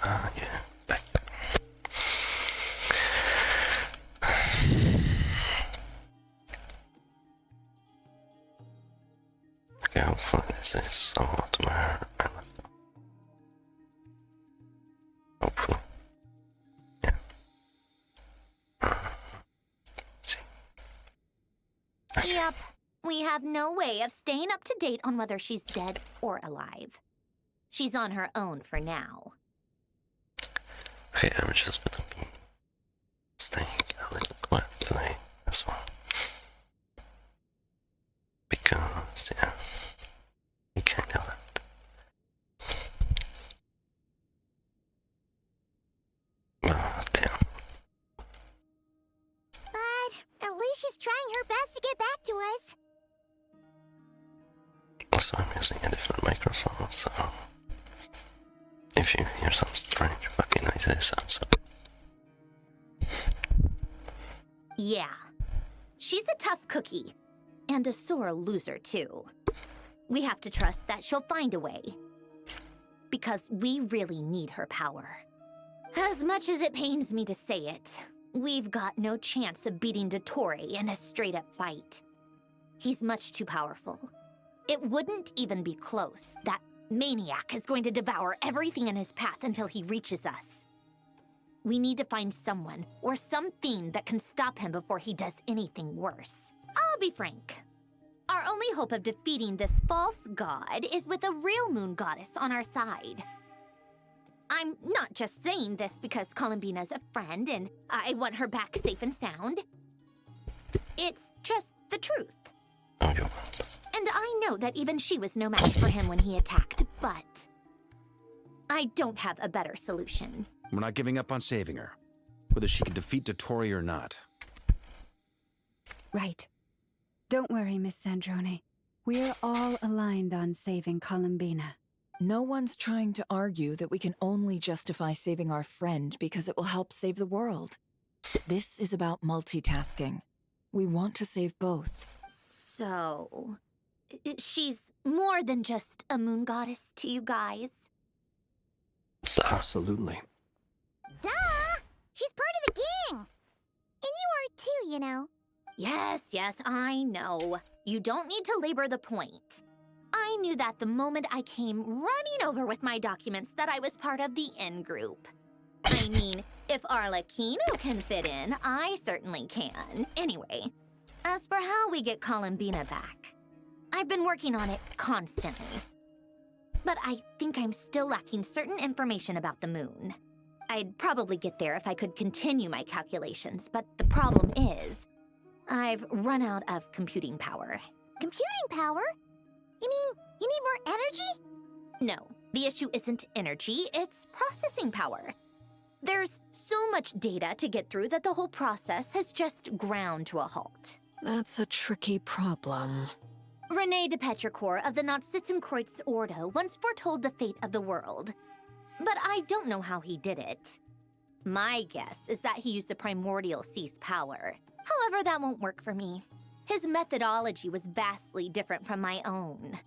Yeah, back. Okay, hopefully this is somewhat where I left off. Hopefully. Yeah. See. Okay. Yep. We have no way of staying up to date on whether she's dead or alive. She's on her own for now. Okay, I'm just staying a little quiet today as well. Because, yeah, we kind of left. But, yeah. But at least she's trying her best to get back to us. Also, I'm using a different microphone, so if you hear some strange fucking noises, I'm sorry. Yeah. She's a tough cookie. And a sore loser, too. We have to trust that she'll find a way. Because we really need her power. As much as it pains me to say it, we've got no chance of beating Dottore in a straight-up fight. He's much too powerful. It wouldn't even be close. That maniac is going to devour everything in his path until he reaches us. We need to find someone or something that can stop him before he does anything worse. I'll be frank. Our only hope of defeating this false god is with a real moon goddess on our side. I'm not just saying this because Columbina's a friend and I want her back safe and sound. It's just the truth. Oh, you want? And I know that even she was no match for him when he attacked, but I don't have a better solution. We're not giving up on saving her, whether she can defeat Dottore or not. Right. Don't worry, Miss Sandrone. We're all aligned on saving Columbina. No one's trying to argue that we can only justify saving our friend because it will help save the world. This is about multitasking. We want to save both. So, she's more than just a moon goddess to you guys? Absolutely. Duh! She's part of the gang! And you are too, you know. Yes, I know. You don't need to labor the point. I knew that the moment I came running over with my documents that I was part of the in-group. I mean, if Arlecchino can fit in, I certainly can. Anyway, as for how we get Columbina back, I've been working on it constantly. But I think I'm still lacking certain information about the moon. I'd probably get there if I could continue my calculations, but the problem is, I've run out of computing power. Computing power? You mean you need more energy? No, the issue isn't energy, it's processing power. There's so much data to get through that the whole process has just ground to a halt. That's a tricky problem. René de Petrichor of the Nazissenkreuz Ordo once foretold the fate of the world. But I don't know how he did it. My guess is that he used the primordial sea's power. However, that won't work for me. His methodology was vastly different from my own.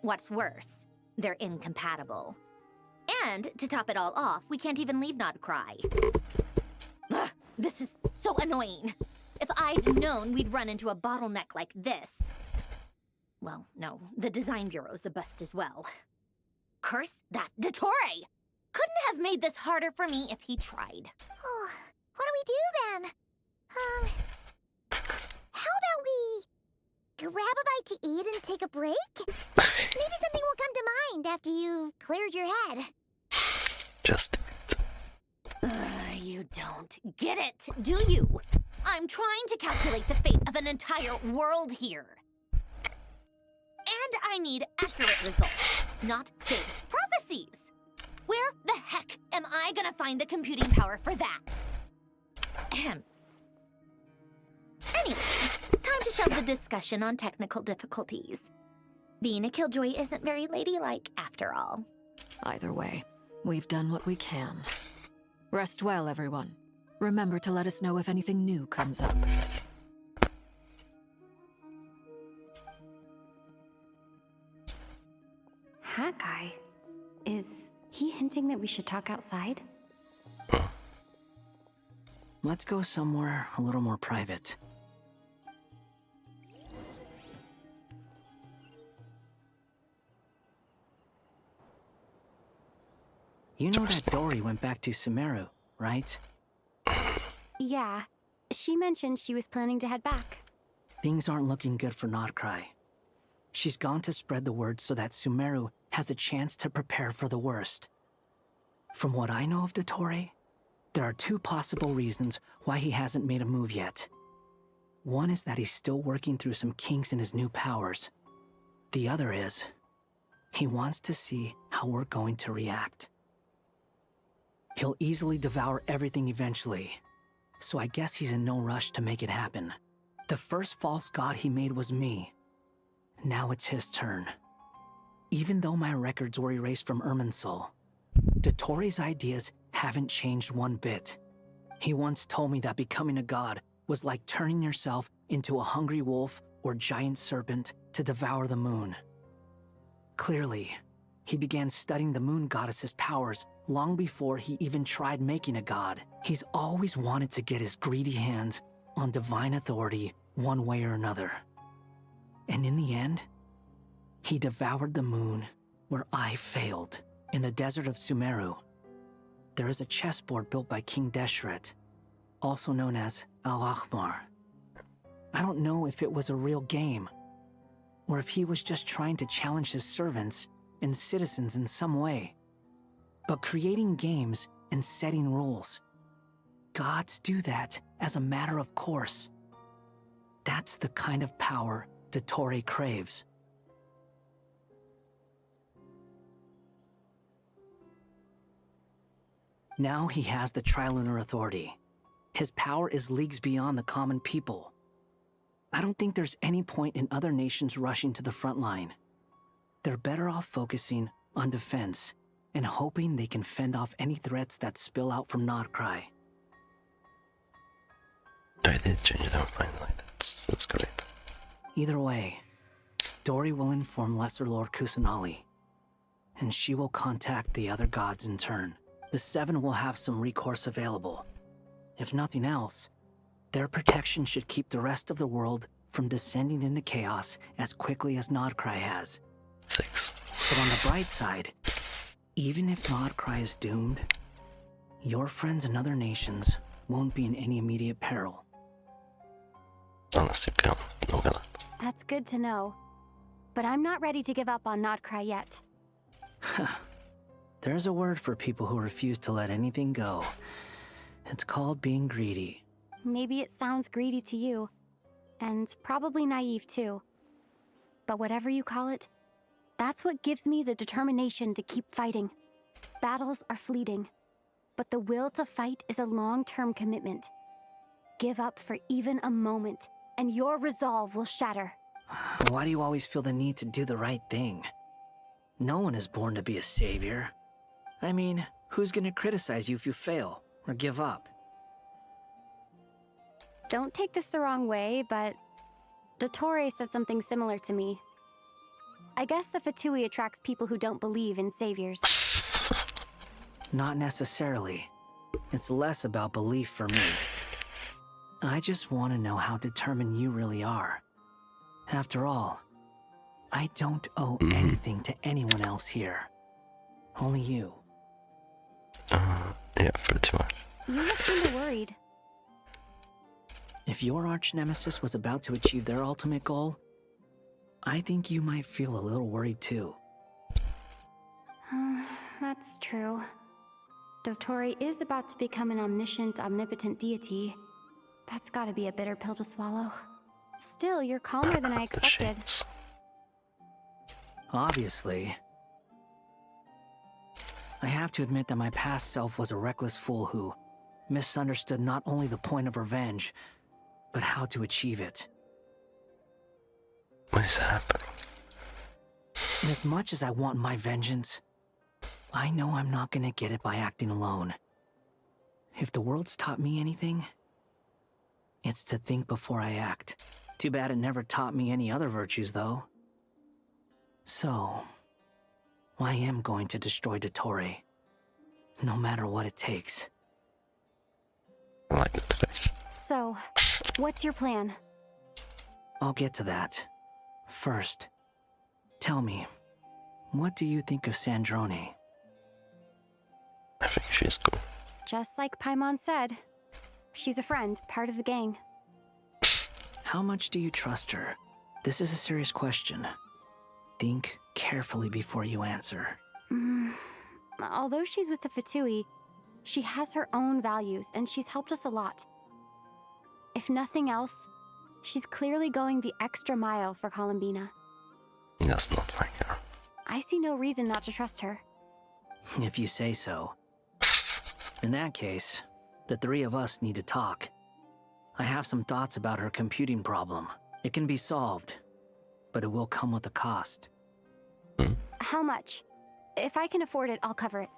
What's worse, they're incompatible. And, to top it all off, we can't even leave KRAI. Ugh, this is so annoying. If I'd known we'd run into a bottleneck like this... Well, no, the design bureau's a bust as well. Curse that Dottore! Couldn't have made this harder for me if he tried. Oh, what do we do then? How about we grab a bite to eat and take a break? Maybe something will come to mind after you've cleared your head. Just You don't get it, do you? I'm trying to calculate the fate of an entire world here. And I need accurate results, not big prophecies. Where the heck am I gonna find the computing power for that? Ahem. Anyway, time to shove the discussion on technical difficulties. Being a killjoy isn't very ladylike, after all. Either way, we've done what we can. Rest well, everyone. Remember to let us know if anything new comes up. That guy, is he hinting that we should talk outside? Let's go somewhere a little more private. You know that Dory went back to Sumeru, right? Yeah. She mentioned she was planning to head back. Things aren't looking good for KRAI. She's gone to spread the word so that Sumeru has a chance to prepare for the worst. From what I know of Dottore, there are two possible reasons why he hasn't made a move yet. One is that he's still working through some kinks in his new powers. The other is, he wants to see how we're going to react. He'll easily devour everything eventually, so I guess he's in no rush to make it happen. The first false god he made was me. Now it's his turn. Even though my records were erased from Irminsul, Dottore's ideas haven't changed one bit. He once told me that becoming a god was like turning yourself into a hungry wolf or giant serpent to devour the moon. Clearly, he began studying the moon goddess's powers long before he even tried making a god. He's always wanted to get his greedy hands on divine authority one way or another. And in the end, he devoured the moon where I failed. In the desert of Sumeru, there is a chessboard built by King Deshret, also known as Al-Ahmar. I don't know if it was a real game, or if he was just trying to challenge his servants and citizens in some way. But creating games and setting rules, gods do that as a matter of course. That's the kind of power Dottore craves. Now he has the Trilunar Authority. His power is leagues beyond the common people. I don't think there's any point in other nations rushing to the front line. They're better off focusing on defense and hoping they can fend off any threats that spill out from KRAI. I did change their mind, like that's great. Either way, Dory will inform Lesser Lord Kusanali, and she will contact the other gods in turn. The Seven will have some recourse available. If nothing else, their protection should keep the rest of the world from descending into chaos as quickly as KRAI has. 6. But on the bright side, even if KRAI is doomed, your friends in other nations won't be in any immediate peril. Unless you kill Nogala. That's good to know. But I'm not ready to give up on KRAI yet. There's a word for people who refuse to let anything go. It's called being greedy. Maybe it sounds greedy to you, and probably naive too. But whatever you call it, that's what gives me the determination to keep fighting. Battles are fleeting, but the will to fight is a long-term commitment. Give up for even a moment, and your resolve will shatter. Why do you always feel the need to do the right thing? No one is born to be a savior. I mean, who's gonna criticize you if you fail or give up? Don't take this the wrong way, but Dottore said something similar to me. I guess the Fatui attracts people who don't believe in saviors. Not necessarily. It's less about belief for me. I just want to know how determined you really are. After all, I don't owe anything to anyone else here. Only you. Yeah, pretty much. You look kinda worried. If your arch-nemesis was about to achieve their ultimate goal, I think you might feel a little worried too. That's true. Dottore is about to become an omniscient, omnipotent deity. That's gotta be a bitter pill to swallow. Still, you're calmer than I expected. Obviously. I have to admit that my past self was a reckless fool who misunderstood not only the point of revenge, but how to achieve it. What is happening? And as much as I want my vengeance, I know I'm not gonna get it by acting alone. If the world's taught me anything, it's to think before I act. Too bad it never taught me any other virtues, though. So, I am going to destroy Dottore. No matter what it takes. I like that face. So, what's your plan? I'll get to that. First, tell me, what do you think of Sandrone? I think she's cool. Just like Paimon said, she's a friend, part of the gang. How much do you trust her? This is a serious question. Think carefully before you answer. Although she's with the Fatui, she has her own values and she's helped us a lot. If nothing else, she's clearly going the extra mile for Columbina. He does not like her. I see no reason not to trust her. If you say so. In that case, the three of us need to talk. I have some thoughts about her computing problem. It can be solved, but it will come with a cost. How much? If I can afford it, I'll cover it.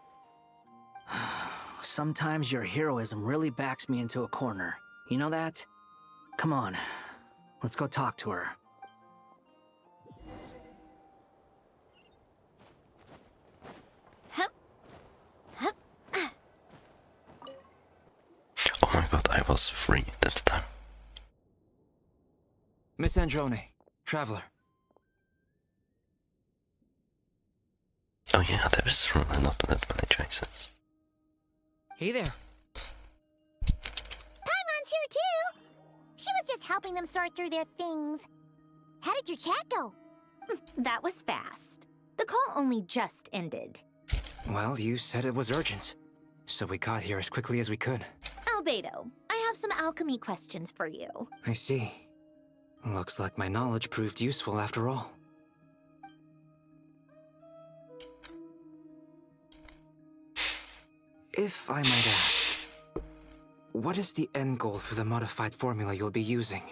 Sometimes your heroism really backs me into a corner. You know that? Come on, let's go talk to her. Oh my god, I was free that time. Miss Androne, Traveler. Oh yeah, there is really not that many choices. Hey there. Paimon's here too! She was just helping them sort through their things. How did your chat go? That was fast. The call only just ended. Well, you said it was urgent, so we got here as quickly as we could. Albedo, I have some alchemy questions for you. I see. Looks like my knowledge proved useful after all. If I might ask, what is the end goal for the modified formula you'll be using?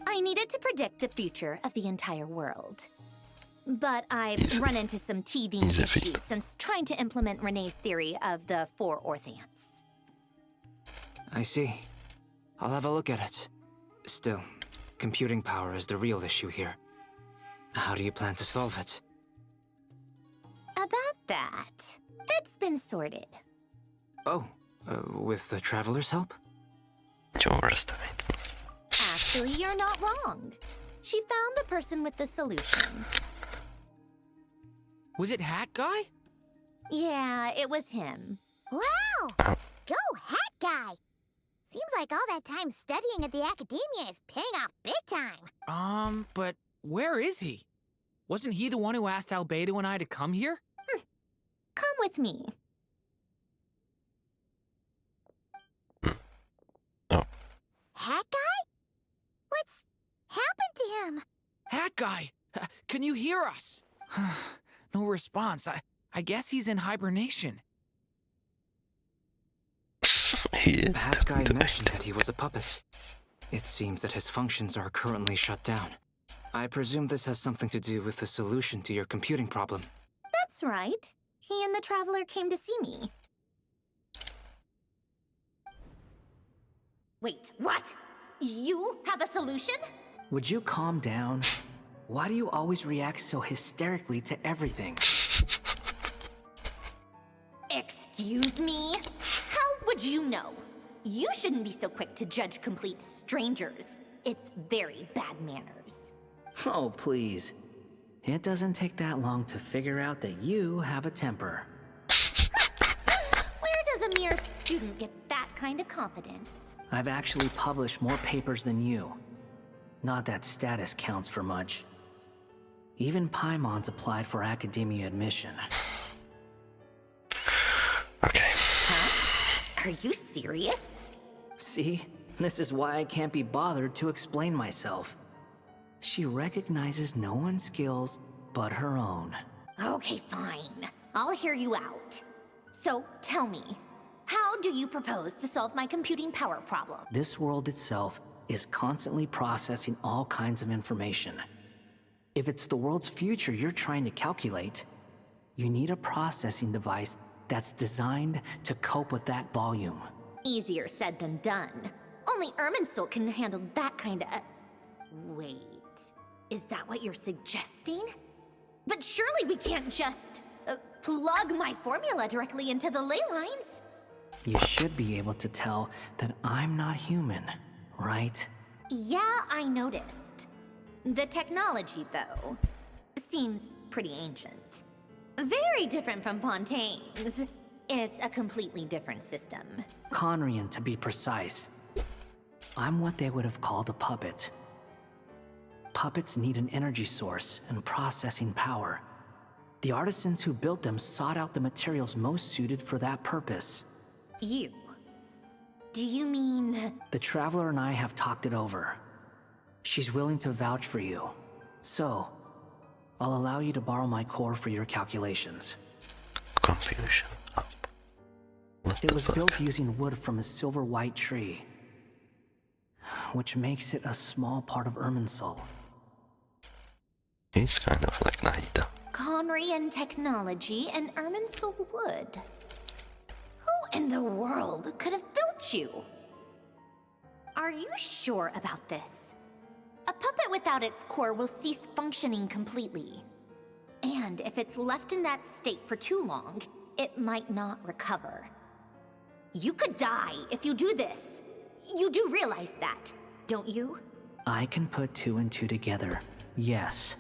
I needed to predict the future of the entire world. But I've run into some teething issues since trying to implement Renee's theory of the 4 Orthants. I see. I'll have a look at it. Still, computing power is the real issue here. How do you plan to solve it? About that, it's been sorted. Oh, with the Traveler's help? You overestimate me. Actually, you're not wrong. She found the person with the solution. Was it Hat Guy? Yeah, it was him. Wow! Go, Hat Guy! Seems like all that time studying at the academia is paying off big time. But where is he? Wasn't he the one who asked Albedo and I to come here? Come with me. Hat Guy? What's happened to him? Hat Guy! Can you hear us? No response. I guess he's in hibernation. He is Hat Guy definitely mentioned that he was a puppet. It seems that his functions are currently shut down. I presume this has something to do with the solution to your computing problem. That's right. He and the Traveler came to see me. Wait, what? You have a solution? Would you calm down? Why do you always react so hysterically to everything? Excuse me? How would you know? You shouldn't be so quick to judge complete strangers. It's very bad manners. Oh, please. It doesn't take that long to figure out that you have a temper. Where does a mere student get that kind of confidence? I've actually published more papers than you. Not that status counts for much. Even Paimon's applied for academia admission. Okay. Huh? Are you serious? See? This is why I can't be bothered to explain myself. She recognizes no one's skills but her own. Okay, fine. I'll hear you out. So, tell me, how do you propose to solve my computing power problem? This world itself is constantly processing all kinds of information. If it's the world's future you're trying to calculate, you need a processing device that's designed to cope with that volume. Easier said than done. Only Irminsul can handle that kind of... Wait, is that what you're suggesting? But surely we can't just... plug my formula directly into the ley lines. You should be able to tell that I'm not human, right? Yeah, I noticed. The technology, though, seems pretty ancient. Very different from Pontaine's. It's a completely different system. Conrian, to be precise. I'm what they would have called a puppet. Puppets need an energy source and processing power. The artisans who built them sought out the materials most suited for that purpose. You? Do you mean... The Traveler and I have talked it over. She's willing to vouch for you. So, I'll allow you to borrow my core for your calculations. Confusion up. It was built using wood from a silver white tree, which makes it a small part of Irminsul. He's kind of like Naida. Conrian technology and Irminsul wood. Who in the world could have built you? Are you sure about this? A puppet without its core will cease functioning completely. And if it's left in that state for too long, it might not recover. You could die if you do this. You do realize that, don't you? I can put 2 and 2 together, yes.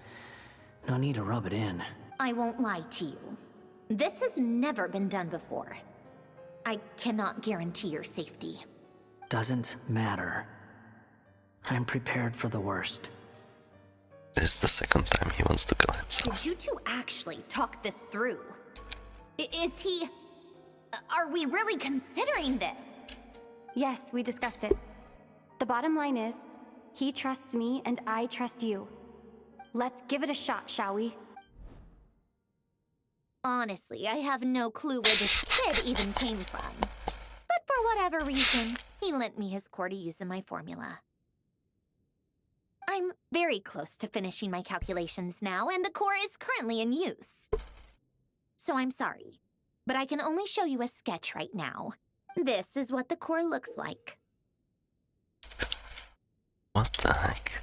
No need to rub it in. I won't lie to you. This has never been done before. I cannot guarantee your safety. Doesn't matter. I'm prepared for the worst. This is the second time he wants to kill himself. Did you two actually talk this through? Is he... Are we really considering this? Yes, we discussed it. The bottom line is, he trusts me and I trust you. Let's give it a shot, shall we? Honestly, I have no clue where this kid even came from. But for whatever reason, he lent me his core to use in my formula. I'm very close to finishing my calculations now, and the core is currently in use. So I'm sorry, but I can only show you a sketch right now. This is what the core looks like. What the heck?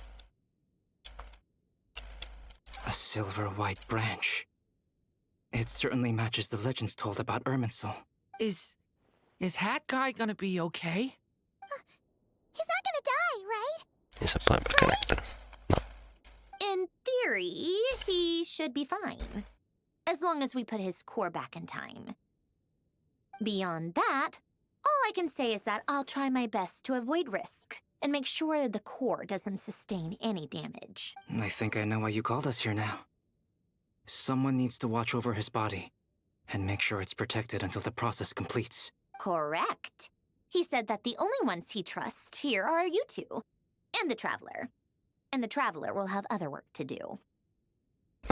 A silver white branch. It certainly matches the legends told about Irminsul. Is Hat Guy gonna be okay? He's not gonna die, right? He's a playable character. No. In theory, he should be fine. As long as we put his core back in time. Beyond that, all I can say is that I'll try my best to avoid risk and make sure the core doesn't sustain any damage. I think I know why you called us here now. Someone needs to watch over his body and make sure it's protected until the process completes. Correct. He said that the only ones he trusts here are you two, and the Traveler. And the Traveler will have other work to do.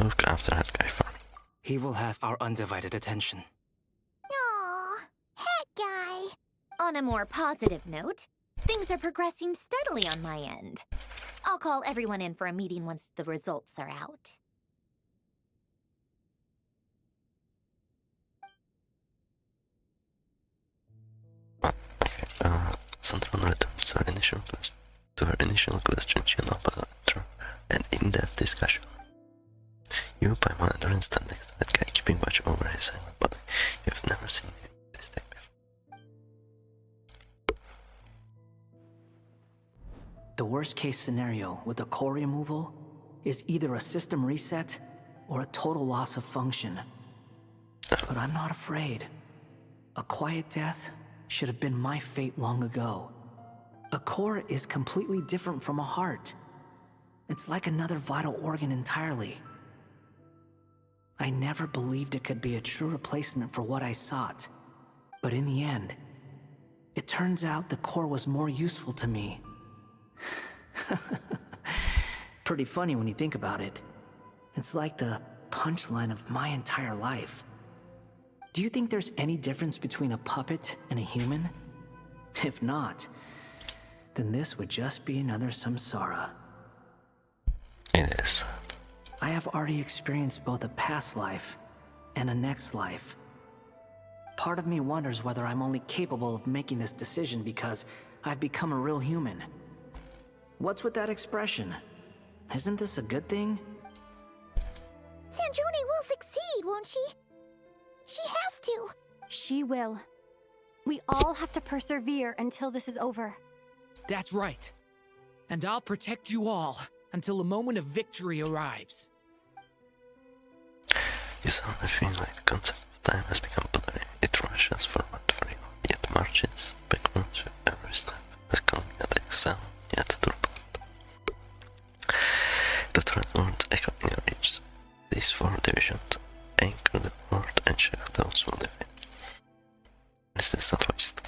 Look after that guy for me. He will have our undivided attention. Aww, Hat Guy. On a more positive note, things are progressing steadily on my end. I'll call everyone in for a meeting once the results are out. Sandron returns to her initial question. She now after an in-depth discussion. You, Paimon, and Rin stand next to that guy, keeping watch over his silent body. You have never seen him this day before. The worst case scenario with the core removal is either a system reset or a total loss of function. But I'm not afraid. A quiet death should have been my fate long ago. A core is completely different from a heart. It's like another vital organ entirely. I never believed it could be a true replacement for what I sought. But in the end, it turns out the core was more useful to me. Pretty funny when you think about it. It's like the punchline of my entire life. Do you think there's any difference between a puppet and a human? If not, then this would just be another samsara. It is. I have already experienced both a past life and a next life. Part of me wonders whether I'm only capable of making this decision because I've become a real human. What's with that expression? Isn't this a good thing? Sandrone will succeed, won't she? She has to. She will. We all have to persevere until this is over. That's right. And I'll protect you all until a moment of victory arrives. You suddenly feel like the concept of time has become blurry. It rushes forward for you, yet marches backwards with every step. The cognitive sound, yet turbulent. The threat words echo in your ears. These 4 divisions anchor the world and shock those who live in. Is this not waste?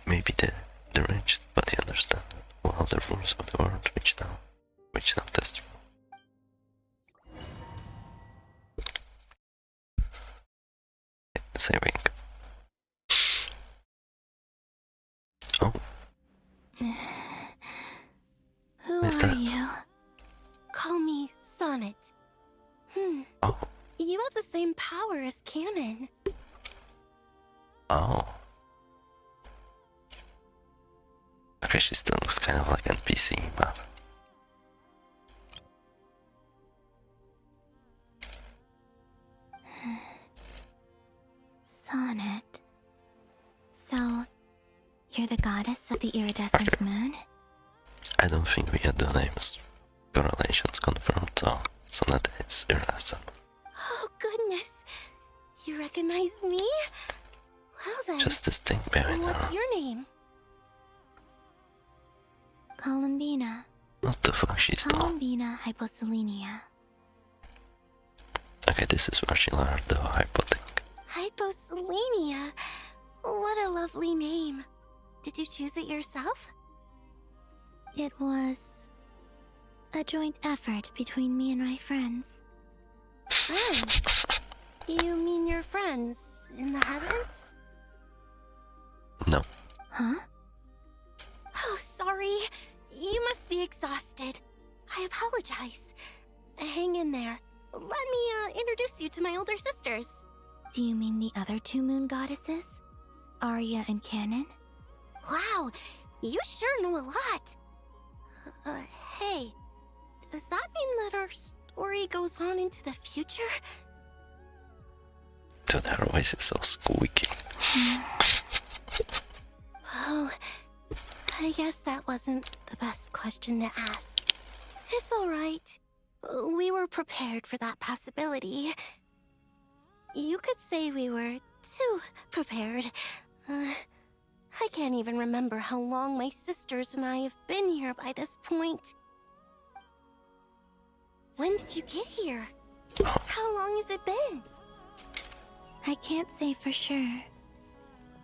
Maybe the rich, but they understand well the rules of the world which now test you. Saving. Oh. Who Is are that? you? Call me Sonnet. Oh. You have the same power as Canon. Oh. Okay, she still looks kind of like NPC, but... Sonnet. So, you're the goddess of the iridescent moon? I don't think we had the names. Correlations confirmed, so that is irrational. Oh, goodness. You recognize me? Well then, Just this thing behind what's her. your name? Columbina. What the fuck she's doing? Columbina hyposelenia. Okay, this is where she learned the hypo thing. Hyposelenia? What a lovely name. Did you choose it yourself? It was a joint effort between me and my friends. Friends? You mean your friends in the heavens? No. Huh? Oh, sorry. You must be exhausted. I apologize. Hang in there. Let me introduce you to my older sisters. Do you mean the other 2 moon goddesses? Arya and Canon? Wow, you sure know a lot. Hey, does that mean that our story goes on into the future? Dude, her voice is so squeaky. Oh, I guess that wasn't the best question to ask. It's alright. We were prepared for that possibility. You could say we were too prepared. I can't even remember how long my sisters and I have been here by this point. When did you get here? How long has it been? I can't say for sure,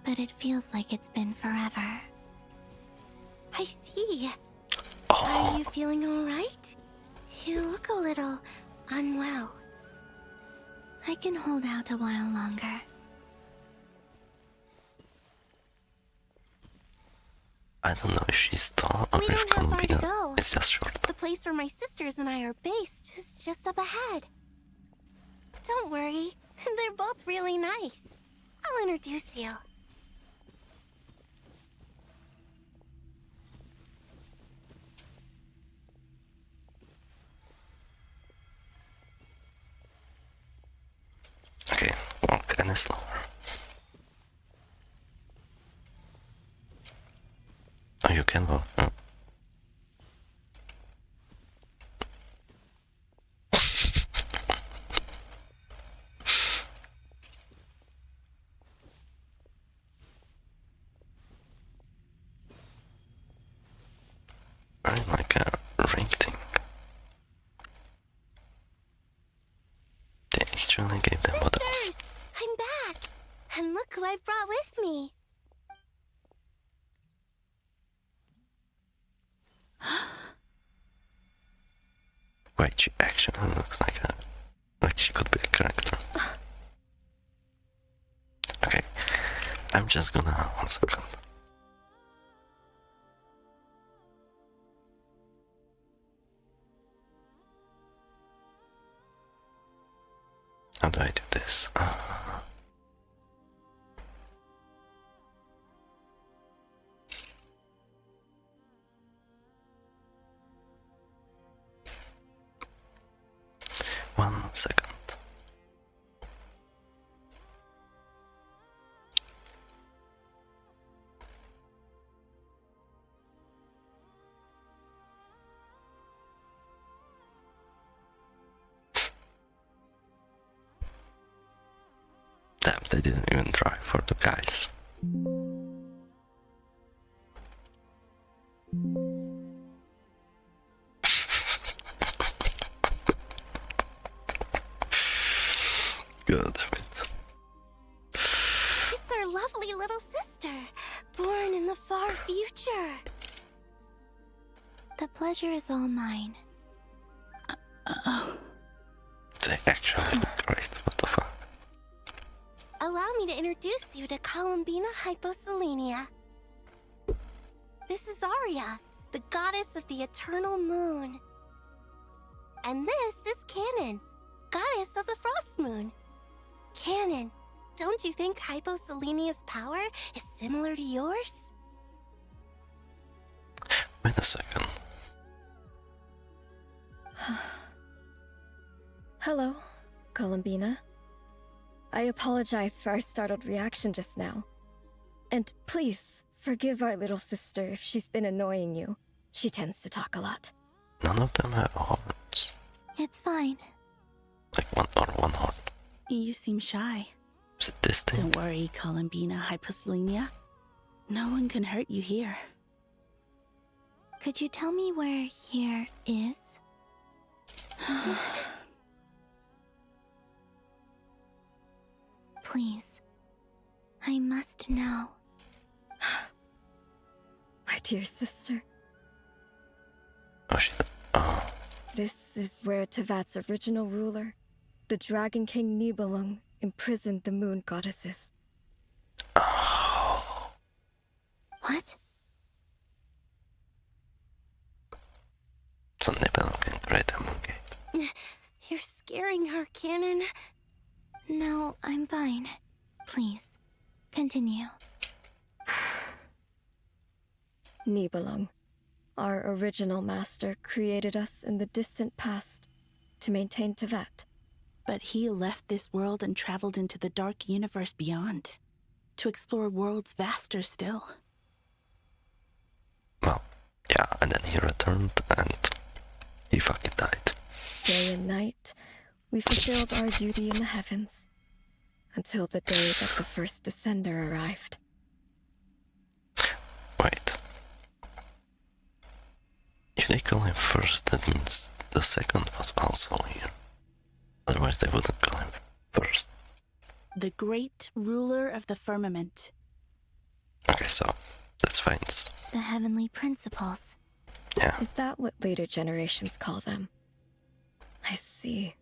but it feels like it's been forever. I see. Are you feeling alright? You look a little unwell. I can hold out a while longer. I don't know if she's tall or We if don't have far to Columbia go. is just short. The place where my sisters and I are based is just up ahead. Don't worry, they're both really nice. I'll introduce you. Okay, walk any slower. Oh, you can walk. Oh. Very like a ring thing. They actually gave them models. Sisters, I'm back. And look who I've brought with me. Wait, she actually looks like she could be a character. Okay, I'm just gonna 1 second. How do I do this? One second. They didn't even try for the guys. Good. It's our lovely little sister, born in the far future. The pleasure is all mine. They actually look great. What the fuck? Allow me to introduce you to Columbina Hyposelenia. This is Arya, the goddess of the eternal moon. And this is Canon, goddess of the frost moon. Canon, don't you think Hyposelenia's power is similar to yours? Wait a second. Hello, Columbina. I apologize for our startled reaction just now. And please, forgive our little sister if she's been annoying you. She tends to talk a lot. None of them have hearts. It's fine. Like one heart. You seem shy. Is it this thing? Don't worry, Columbina Hyposelenia. No one can hurt you here. Could you tell me where here is? Please. I must know. My dear sister. Oh shit. Oh. This is where Tevat's original ruler, the Dragon King Nibelung, imprisoned the moon goddesses. Oh. What? So Nibelung can create a moon gate. You're scaring her, Canon. No, I'm fine. Please, continue. Nibelung, our original master, created us in the distant past to maintain Tevat. But he left this world and traveled into the dark universe beyond, to explore worlds vaster still. Well, yeah, and then he returned and he fucking died. Day and night, we fulfilled our duty in the heavens, until the day that the first Descender arrived. Wait. If they call him first, that means the second was also here. Otherwise they wouldn't call him first. The great ruler of the firmament. Okay, so that's fine. The heavenly principles. Yeah. Is that what later generations call them? I see.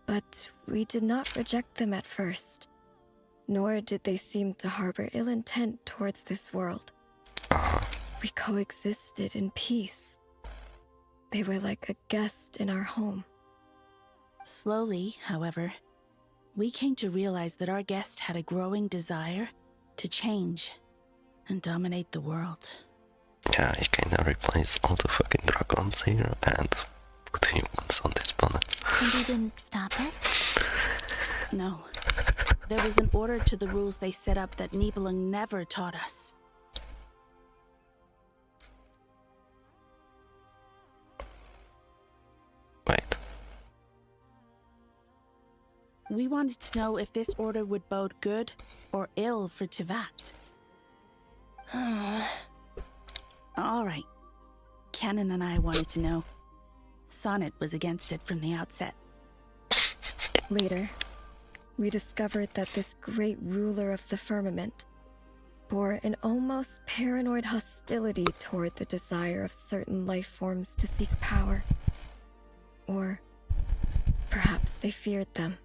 But we did not reject them at first, nor did they seem to harbor ill intent towards this world. We coexisted in peace. They were like a guest in our home. Slowly, however, we came to realize that our guest had a growing desire to change and dominate the world. Yeah, he kinda replaced all the fucking dragons here and put humans on this planet. And you didn't stop it? No. There was an order to the rules they set up that Nibelung never taught us. Wait. We wanted to know if this order would bode good or ill for Tevat. All right. Canon and I wanted to know. Sonnet was against it from the outset. Later, we discovered that this great ruler of the firmament bore an almost paranoid hostility toward the desire of certain life forms to seek power. Or perhaps they feared them.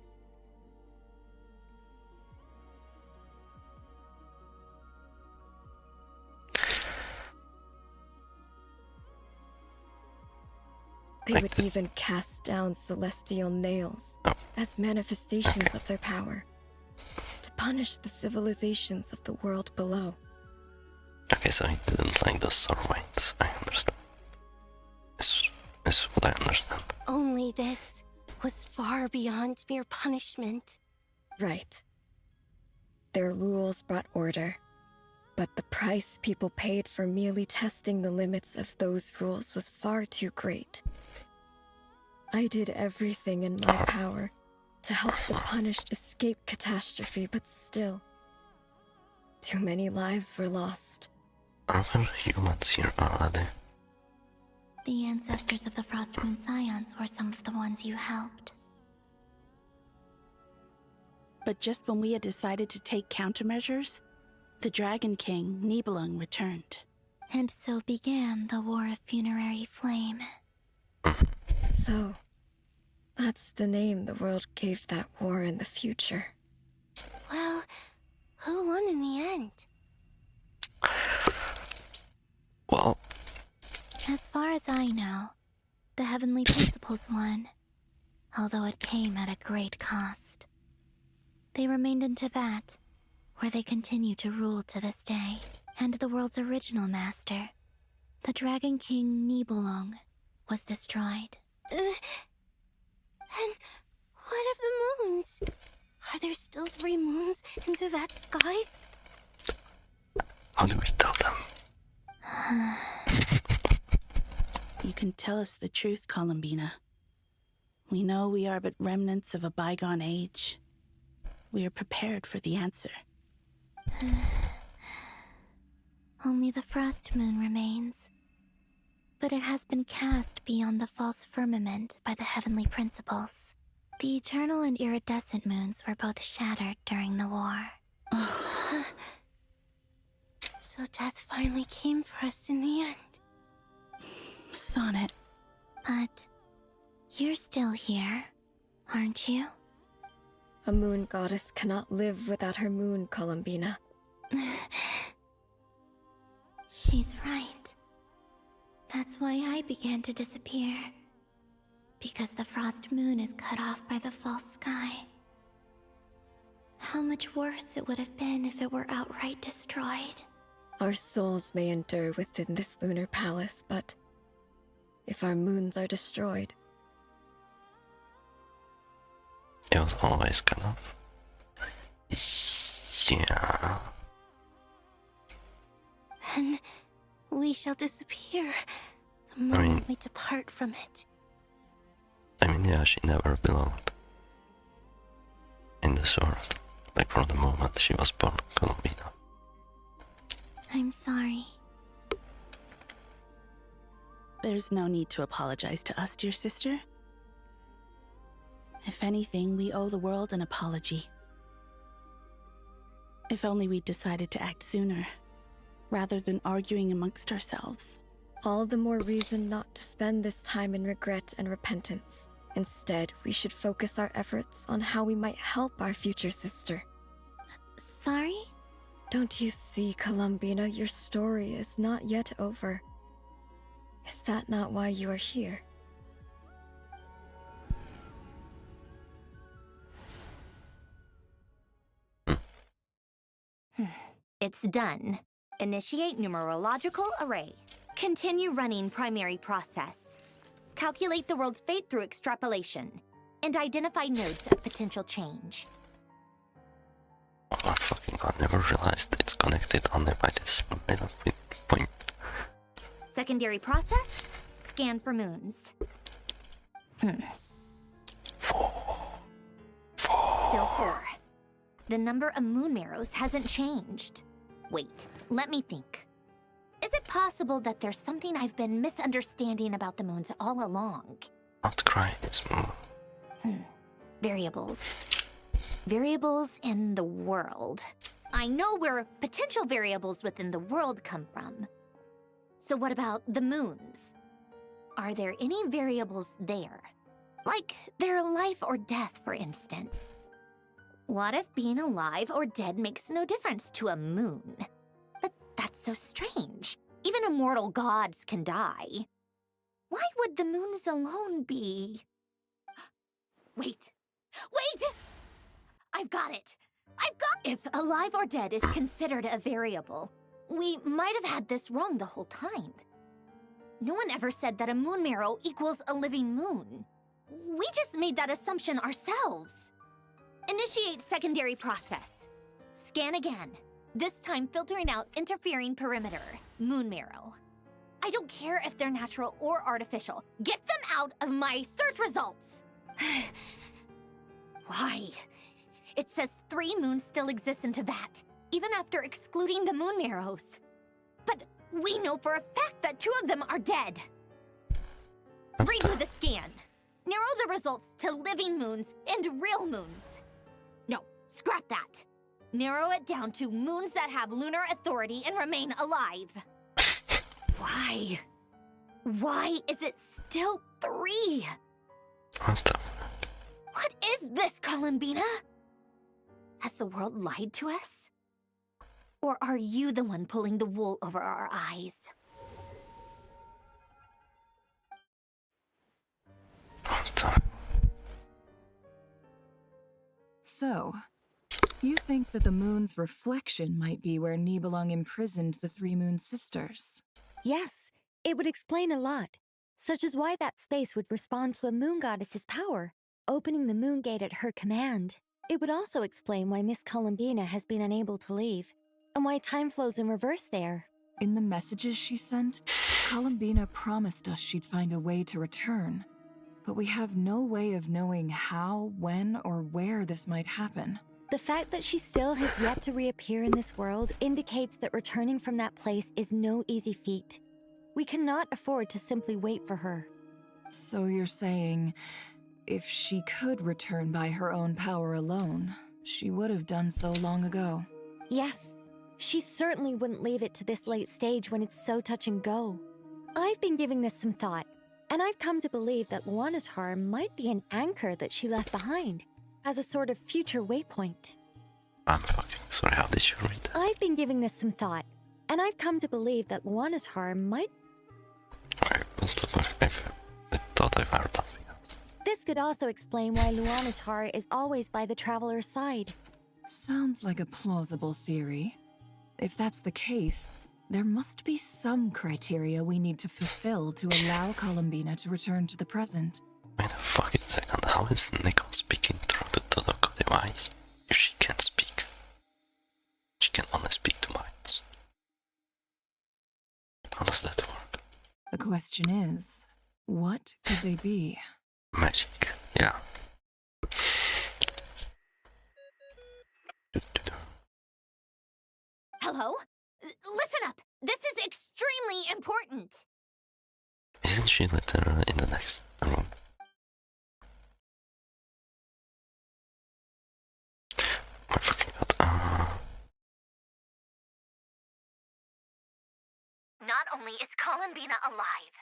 They would even cast down celestial nails as manifestations of their power, to punish the civilizations of the world below. Okay, so he didn't like the Sorwains, I understand. This is what I understand. Only this was far beyond mere punishment. Right. Their rules brought order, but the price people paid for merely testing the limits of those rules was far too great. I did everything in my power to help the punished escape catastrophe, but still, too many lives were lost. Are there humans here already? The ancestors of the Frost Moon Scions were some of the ones you helped. But just when we had decided to take countermeasures, the Dragon King, Nibelung, returned. And so began the War of Funerary Flame. So, that's the name the world gave that war in the future. Well, who won in the end? Well, as far as I know, the Heavenly Principles won, although it came at a great cost. They remained in Teyvat, where they continue to rule to this day, and the world's original master, the Dragon King Nibelung, was destroyed. And what of the moons? Are there still 3 moons in Teyvat's skies? how do we tell them? You can tell us the truth, Columbina. We know we are but remnants of a bygone age. We are prepared for the answer. Only the Frost Moon remains. But it has been cast beyond the false firmament by the Heavenly Principles. The eternal and iridescent moons were both shattered during the war. So death finally came for us in the end. Sonnet. But you're still here, aren't you? A moon goddess cannot live without her moon, Columbina. She's right. That's why I began to disappear. Because the Frost Moon is cut off by the false sky. How much worse it would have been if it were outright destroyed. Our souls may endure within this lunar palace, but if our moons are destroyed, It was always kind of... Yeah... Then we shall disappear the moment we depart from it. I mean, yeah, she never belonged in the sword. Like from the moment she was born, Columbina. I'm sorry. There's no need to apologize to us, dear sister. If anything, we owe the world an apology. If only we'd decided to act sooner, rather than arguing amongst ourselves. all the more reason not to spend this time in regret and repentance. Instead, we should focus our efforts on how we might help our future sister. Sorry? Don't you see, Columbina, your story is not yet over. Is that not why you are here? It's done. Initiate numerological array. Continue running primary process. Calculate the world's fate through extrapolation. And identify nodes of potential change. Oh my fucking god, never realized it's connected only by this little point. Secondary process, scan for moons. Four. Still 4. The number of moon marrows hasn't changed. Wait, let me think. Is it possible that there's something I've been misunderstanding about the moons all along? Not KRAI this moon. Variables. Variables in the world. I know where potential variables within the world come from. So what about the moons? Are there any variables there? Like their life or death, for instance. What if being alive or dead makes no difference to a moon? But that's so strange. Even immortal gods can die. Why would the moons alone be... Wait! I've got it! If alive or dead is considered a variable, we might have had this wrong the whole time. No one ever said that a moon marrow equals a living moon. We just made that assumption ourselves. Initiate secondary process. Scan again. This time filtering out interfering perimeter, moon marrow. I don't care if they're natural or artificial. Get them out of my search results! Why? It says 3 moons still exist in Teyvat, even after excluding the moon arrows. But we know for a fact that 2 of them are dead. Redo the scan. Narrow the results to living moons and real moons. No, scrap that. Narrow it down to moons that have lunar authority and remain alive. Why? Why is it still 3? What the? What is this, Columbina? Has the world lied to us? Or are you the one pulling the wool over our eyes? What the? So, you think that the moon's reflection might be where Nibelung imprisoned the 3 moon sisters? Yes, it would explain a lot, such as why that space would respond to a moon goddess's power, opening the moon gate at her command. It would also explain why Miss Columbina has been unable to leave, and why time flows in reverse there. In the messages she sent, Columbina promised us she'd find a way to return. But we have no way of knowing how, when, or where this might happen. The fact that she still has yet to reappear in this world indicates that returning from that place is no easy feat. We cannot afford to simply wait for her. So you're saying, if she could return by her own power alone, she would have done so long ago? Yes, she certainly wouldn't leave it to this late stage when it's so touch and go. I've been giving this some thought, and I've come to believe that Luana's harm might be an anchor that she left behind, as a sort of future waypoint. I'm fucking sorry, how did you read that? I've been giving this some thought, and I've come to believe that Luana's harm might... Okay, I thought I heard something else. This could also explain why Luana's heart is always by the traveler's side. Sounds like a plausible theory. If that's the case, there must be some criteria we need to fulfill to allow Columbina to return to the present. Wait a fucking second, how is Nico speaking through the Todoko device if she can't speak? She can only speak to minds. How does that work? The question is, what could they be? Magic, yeah. Hello? Listen up! This is extremely important! Isn't she literally in the next room? I fucking god. Not only is Columbina alive,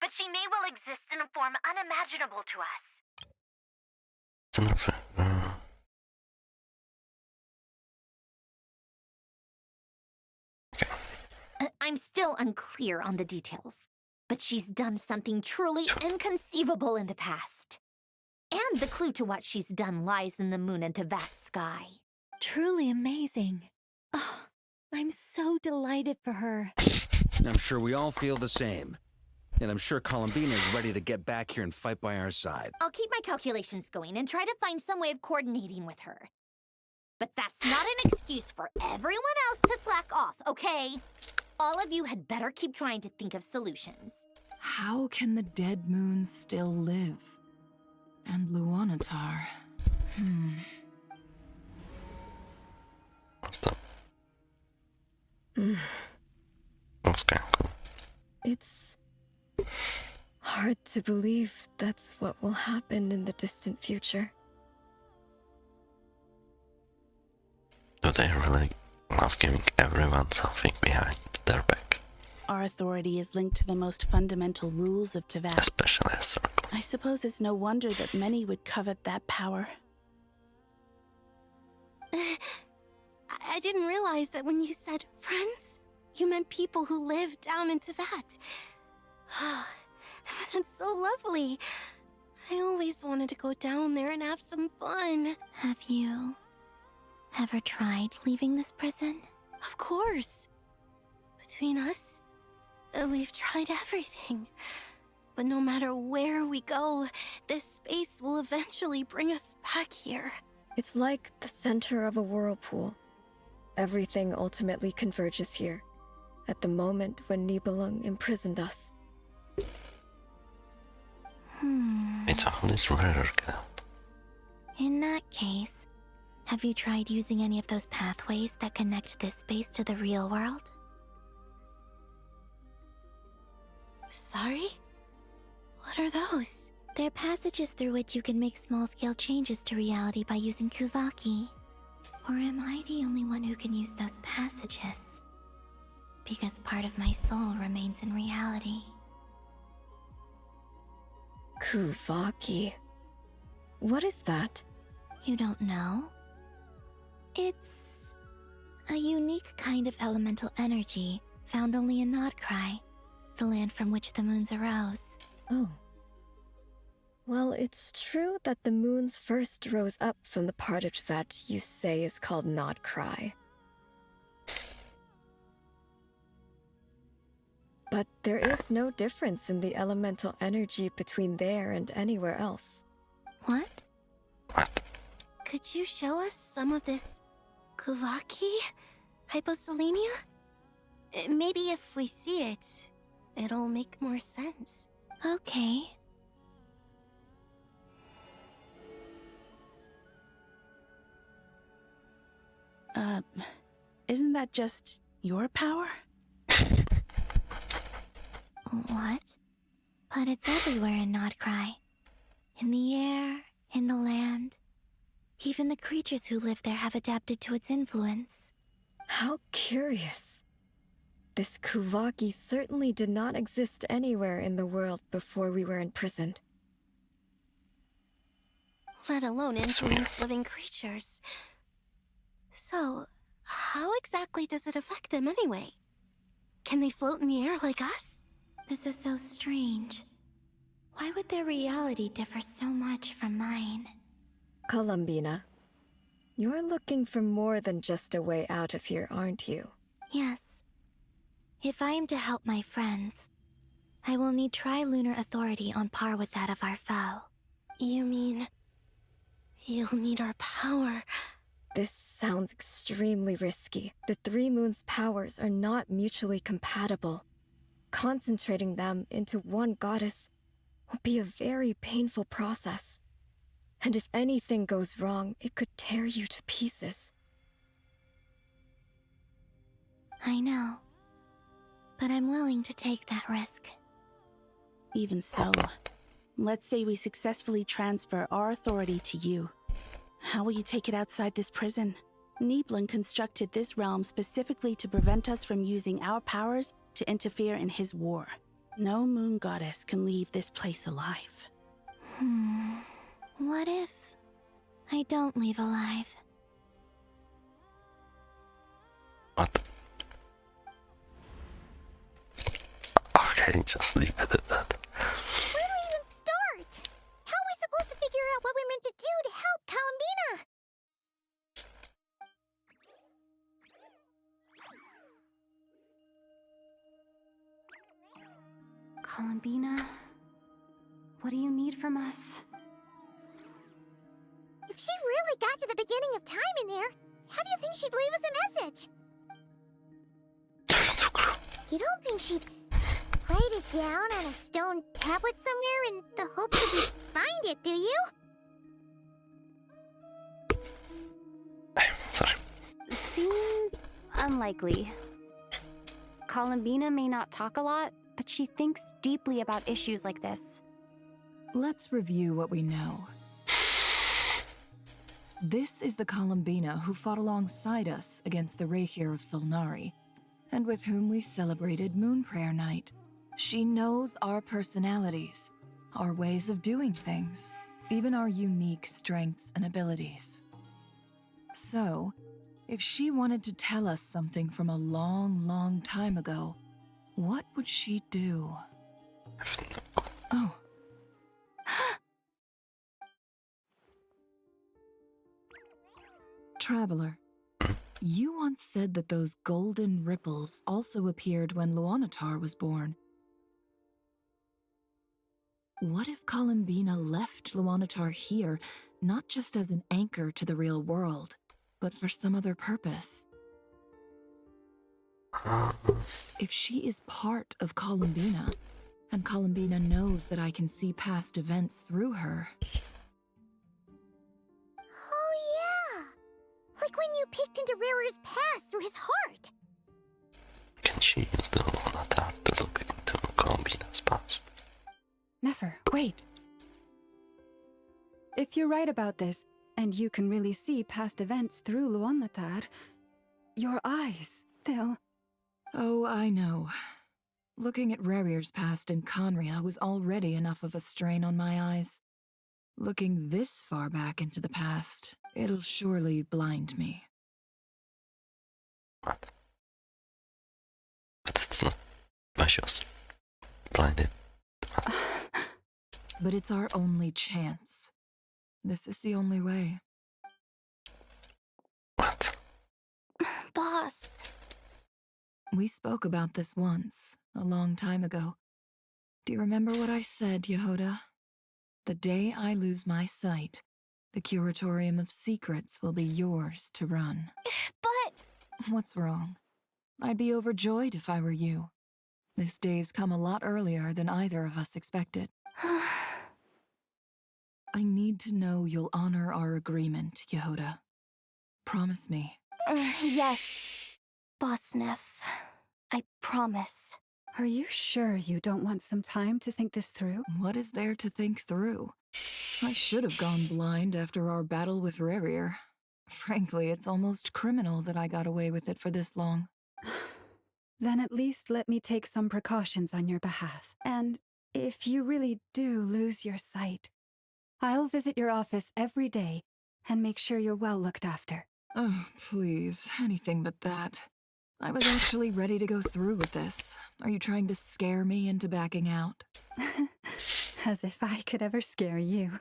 but she may well exist in a form unimaginable to us. I'm still unclear on the details, but she's done something truly inconceivable in the past. And the clue to what she's done lies in the moon and Teyvat sky. Truly amazing. Oh, I'm so delighted for her. I'm sure we all feel the same. And I'm sure Columbina is ready to get back here and fight by our side. I'll keep my calculations going and try to find some way of coordinating with her. But that's not an excuse for everyone else to slack off, okay? All of you had better keep trying to think of solutions. How can the dead moon still live? And Luanatar... That's kind of cool. It's hard to believe that's what will happen in the distant future. Do they really love giving everyone something behind their back? Our authority is linked to the most fundamental rules of Teyvat. Especially a circle. I suppose it's no wonder that many would covet that power. I didn't realize that when you said friends, you meant people who live down in Teyvat. That's so lovely. I always wanted to go down there and have some fun. Have you ever tried leaving this prison? Of course. Between us, we've tried everything. But no matter where we go, this space will eventually bring us back here. It's like the center of a whirlpool. Everything ultimately converges here, at the moment when Nibelung imprisoned us. It's a holy rare out. In that case, have you tried using any of those pathways that connect this space to the real world? Sorry? What are those? They're passages through which you can make small-scale changes to reality by using Kuvaki. Or am I the only one who can use those passages? Because part of my soul remains in reality. Kuvaki. What is that? You don't know? It's a unique kind of elemental energy found only in KRAI, the land from which the moons arose. Oh. Well, it's true that the moons first rose up from the part of Tvet you say is called KRAI. But there is no difference in the elemental energy between there and anywhere else. What? Could you show us some of this Kuvaki hyposelenia? Maybe if we see it, it'll make more sense. Okay. Isn't that just your power? What? But it's everywhere in KRAI. In the air, in the land. Even the creatures who live there have adapted to its influence. How curious. This Kuvaki certainly did not exist anywhere in the world before we were imprisoned. Let alone influence living creatures. So, how exactly does it affect them anyway? Can they float in the air like us? This is so strange. Why would their reality differ so much from mine? Columbina, you're looking for more than just a way out of here, aren't you? Yes. If I am to help my friends, I will need trilunar authority on par with that of our foe. You mean... you'll need our power? This sounds extremely risky. The Three Moons' powers are not mutually compatible. Concentrating them into one goddess will be a very painful process. And if anything goes wrong, it could tear you to pieces. I know. But I'm willing to take that risk. Even so, let's say we successfully transfer our authority to you. How will you take it outside this prison? Niblin constructed this realm specifically to prevent us from using our powers to interfere in his war. No moon goddess can leave this place alive. What if I don't leave alive? What? Okay, just leave it at that. Where do we even start? How are we supposed to figure out what we're meant to do to help Columbina? Columbina, what do you need from us? If she really got to the beginning of time in there, how do you think she'd leave us a message? You don't think she'd write it down on a stone tablet somewhere in the hopes that we'd find it, do you? Sorry. Seems unlikely. Columbina may not talk a lot, but she thinks deeply about issues like this. Let's review what we know. This is the Columbina who fought alongside us against the Reikir of Solnari, and with whom we celebrated Moon Prayer Night. She knows our personalities, our ways of doing things, even our unique strengths and abilities. So, if she wanted to tell us something from a long, long time ago, what would she do? Oh. Traveler, you once said that those golden ripples also appeared when Luanatar was born. What if Columbina left Luanatar here, not just as an anchor to the real world, but for some other purpose? If she is part of Columbina, and Columbina knows that I can see past events through her, you peeked into Rarer's past through his heart? Can she use the Luonatar to look into Columbina's past? Nefer, wait. If you're right about this, and you can really see past events through Luonatar, your eyes, they'll... Oh, I know. Looking at Rerir's past in Conria was already enough of a strain on my eyes. Looking this far back into the past, it'll surely blind me. What? But it's not why she was blinded. But it's our only chance. This is the only way. What? Boss. We spoke about this once, a long time ago. Do you remember what I said, Yehoda? The day I lose my sight, the Curatorium of Secrets will be yours to run. But... What's wrong? I'd be overjoyed if I were you. This day's come a lot earlier than either of us expected. I need to know you'll honor our agreement, Yehoda. Promise me. Yes, Boss Neff. I promise. Are you sure you don't want some time to think this through? What is there to think through? I should have gone blind after our battle with Rerir. Frankly, it's almost criminal that I got away with it for this long. Then at least let me take some precautions on your behalf. And if you really do lose your sight, I'll visit your office every day and make sure you're well looked after. Oh, please, anything but that. I was actually ready to go through with this. Are you trying to scare me into backing out? As if I could ever scare you.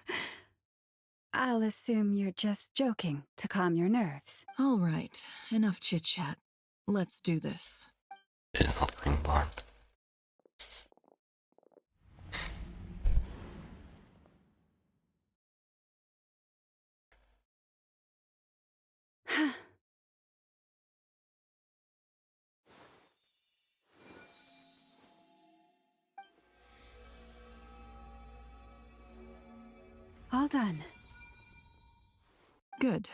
I'll assume you're just joking to calm your nerves. All right, enough chit-chat. Let's do this. She's not going blind. All done. Good.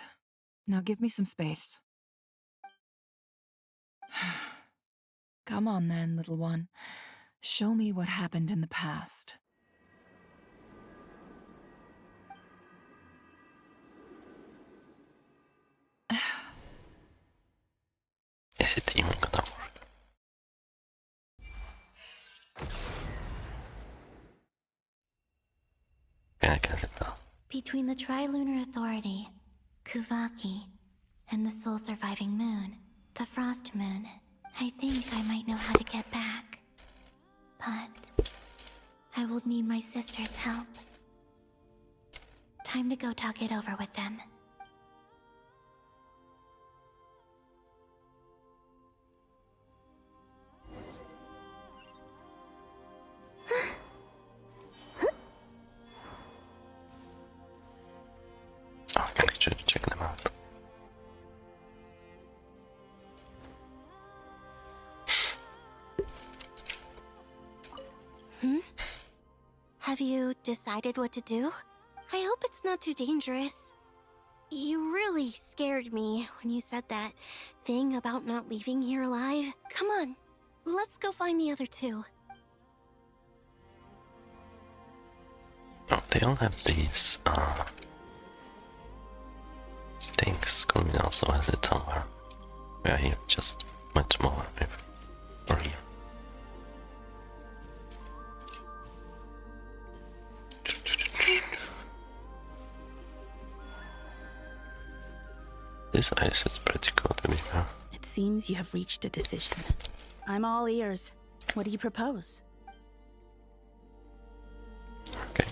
Now give me some space. Come on then, little one. Show me what happened in the past. Is it even gonna work? Can I get it now? Between the Trilunar Authority, Kuvaki, and the sole surviving moon, the Frost Moon, I think I might know how to get back. But I will need my sister's help. Time to go talk it over with them. Oh, I can actually check them out. Have you decided what to do? I hope it's not too dangerous. You really scared me when you said that thing about not leaving here alive. Come on, let's go find the other two. Oh, they all have these, things. Colvin also has it somewhere. Yeah, here, just much smaller, maybe. Or here. This ice is pretty cool to me now. It seems you have reached a decision. I'm all ears. What do you propose? Okay.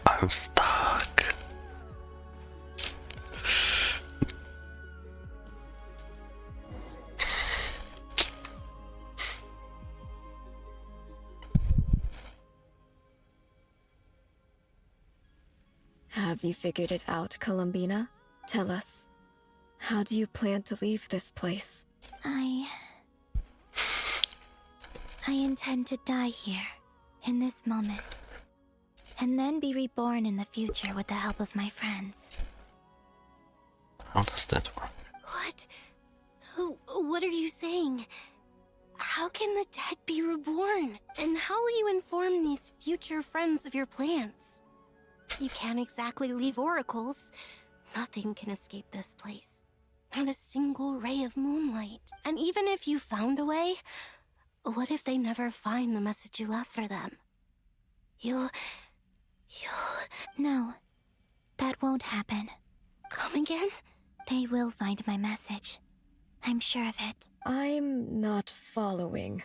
I'm stuck. Have you figured it out, Columbina? Tell us. How do you plan to leave this place? I intend to die here, in this moment. And then be reborn in the future with the help of my friends. How does that work? What? What are you saying? How can the dead be reborn? And how will you inform these future friends of your plans? You can't exactly leave oracles. Nothing can escape this place. Not a single ray of moonlight. And even if you found a way, what if they never find the message you left for them? You'll... No, that won't happen. Come again? They will find my message. I'm sure of it. I'm not following.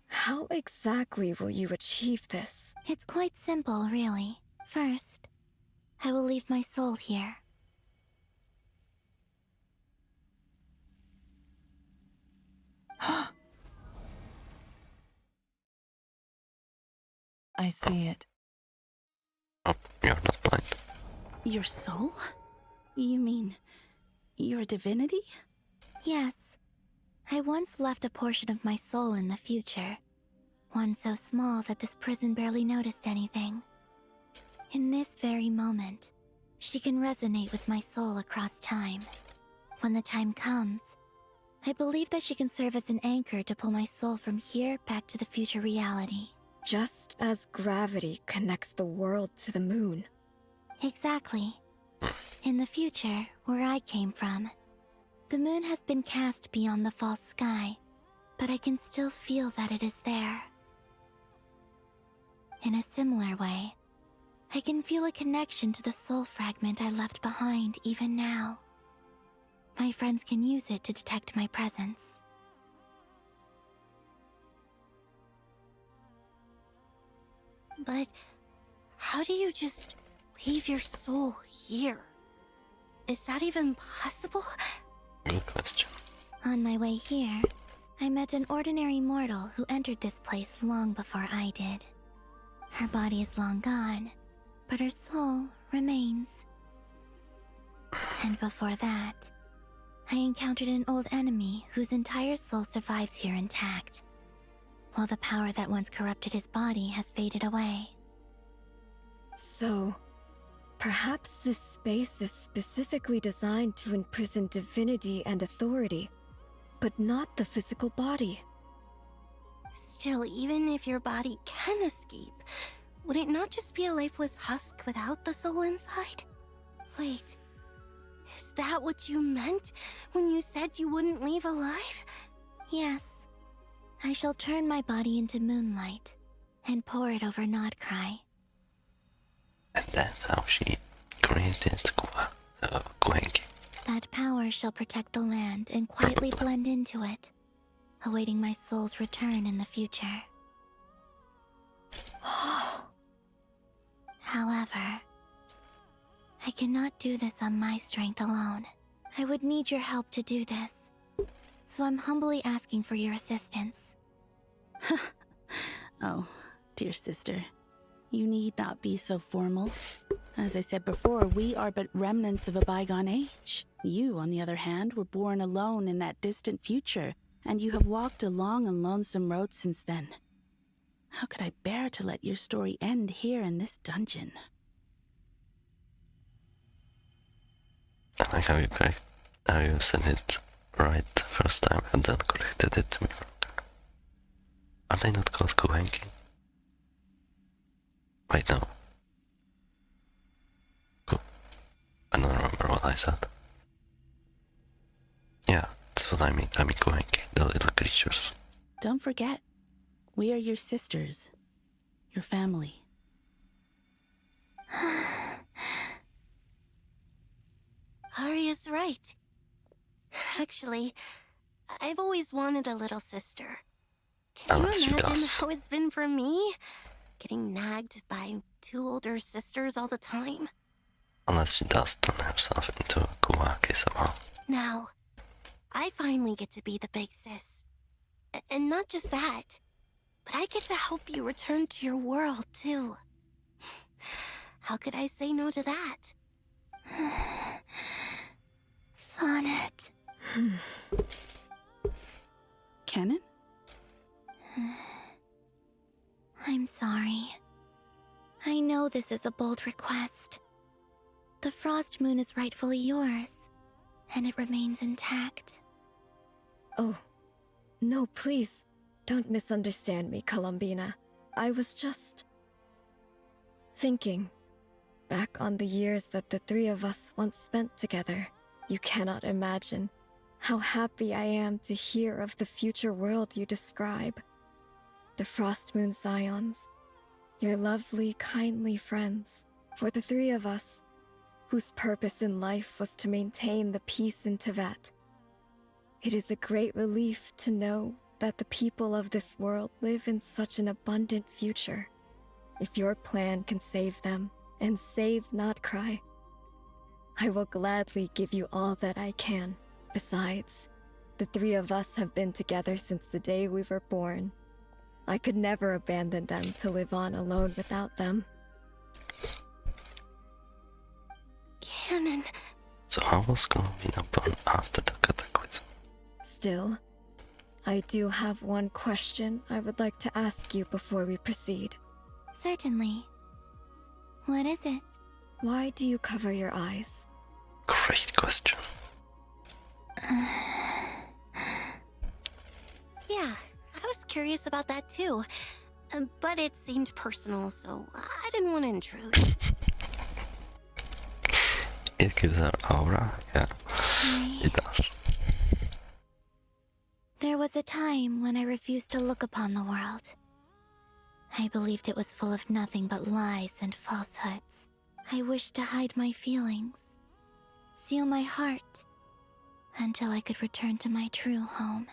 How exactly will you achieve this? It's quite simple, really. First, I will leave my soul here. I see it. Oh, you're not blind. Your soul? You mean your divinity? Yes. I once left a portion of my soul in the future. One so small that this prison barely noticed anything. In this very moment, she can resonate with my soul across time. When the time comes, I believe that she can serve as an anchor to pull my soul from here back to the future reality. Just as gravity connects the world to the moon. Exactly. In the future, where I came from, the moon has been cast beyond the false sky, but I can still feel that it is there. In a similar way, I can feel a connection to the soul fragment I left behind even now. My friends can use it to detect my presence. But how do you just leave your soul here? Is that even possible? Good question. On my way here, I met an ordinary mortal who entered this place long before I did. Her body is long gone, but her soul remains. And before that, I encountered an old enemy whose entire soul survives here intact, while the power that once corrupted his body has faded away. So, perhaps this space is specifically designed to imprison divinity and authority, but not the physical body. Still, even if your body can escape, would it not just be a lifeless husk without the soul inside? Wait, is that what you meant when you said you wouldn't leave alive? Yes. I shall turn my body into moonlight and pour it over Nodcry. And that's how she created the Kuenki. That power shall protect the land and quietly blend into it, awaiting my soul's return in the future. However, I cannot do this on my strength alone. I would need your help to do this, so I'm humbly asking for your assistance. Oh, dear sister, you need not be so formal. As I said before, we are but remnants of a bygone age. You, on the other hand, were born alone in that distant future, and you have walked a long and lonesome road since then. How could I bear to let your story end here in this dungeon? I like how you said it right the first time and then corrected it to me. Are they not called Kuenki? Wait, no. I don't remember what I said. Yeah, that's what I mean. I mean Kuenki, the little creatures. Don't forget, we are your sisters, your family. Arya's right. Actually, I've always wanted a little sister. Can you imagine how it's been for me? Getting nagged by two older sisters all the time. Unless she does turn herself into a Kuwaki somehow. Now, I finally get to be the big sis. And not just that, but I get to help you return to your world, too. How could I say no to that? Son. Canon? I'm sorry. I know this is a bold request. The Frost Moon is rightfully yours, and it remains intact. Oh, no, please. Don't misunderstand me, Columbina. I was just thinking back on the years that the three of us once spent together. You cannot imagine how happy I am to hear of the future world you describe. The Frost Moon Scions, your lovely, kindly friends. For the three of us, whose purpose in life was to maintain the peace in Tevat. It is a great relief to know that the people of this world live in such an abundant future. If your plan can save them, and save KRAI, I will gladly give you all that I can. Besides, the three of us have been together since the day we were born. I could never abandon them to live on alone without them. Canon. So how was Columbina born after the cataclysm? Still, I do have one question I would like to ask you before we proceed. Certainly. What is it? Why do you cover your eyes? Great question. Yeah, I was curious about that too. But it seemed personal, so I didn't want to intrude. It gives her aura, yeah. It does. There was a time when I refused to look upon the world. I believed it was full of nothing but lies and falsehoods. I wished to hide my feelings, seal my heart, until I could return to my true home.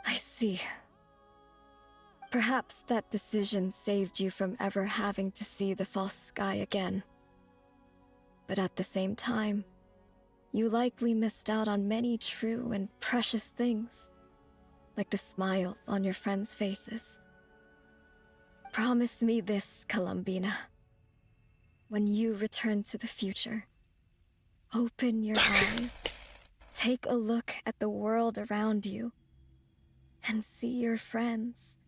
I see. Perhaps that decision saved you from ever having to see the false sky again. But at the same time, you likely missed out on many true and precious things, like the smiles on your friends' faces. Promise me this, Columbina. When you return to the future, open your eyes, take a look at the world around you, and see your friends.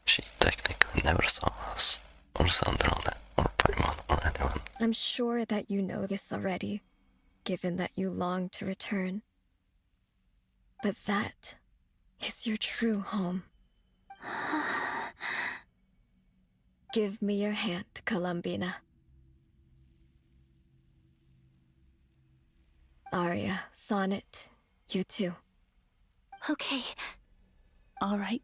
She technically never saw us, or Sandrone, or Paimon, or anyone. I'm sure that you know this already, given that you long to return. But that is your true home. Give me your hand, Columbina. Arya, Sonnet, you too. Okay. All right.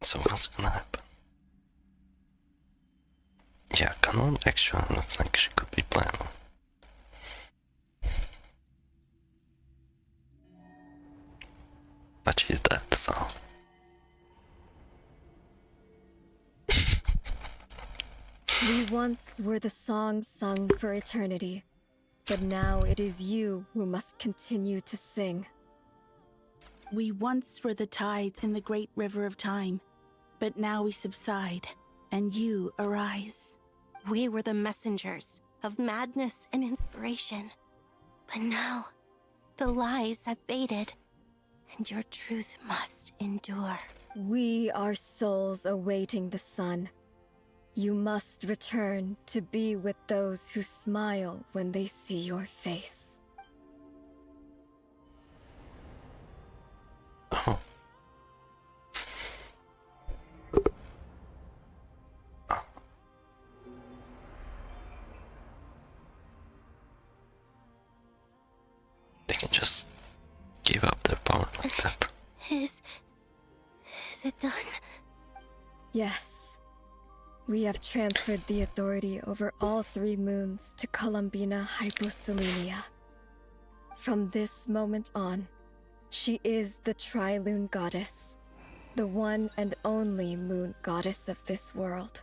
So what's gonna happen? Yeah, Canon actually looks like she could be playable. But she's dead, so... We once were the songs sung for eternity, but now it is you who must continue to sing. We once were the tides in the great river of time, but now we subside, and you arise. We were the messengers of madness and inspiration. But now, the lies have faded, and your truth must endure. We are souls awaiting the sun. You must return to be with those who smile when they see your face. Oh. They can just give up their power like that. Is it done? Yes. We have transferred the authority over all 3 moons to Columbina Hyposelenia. From this moment on, she is the Tri-Lune Goddess, the one and only moon goddess of this world.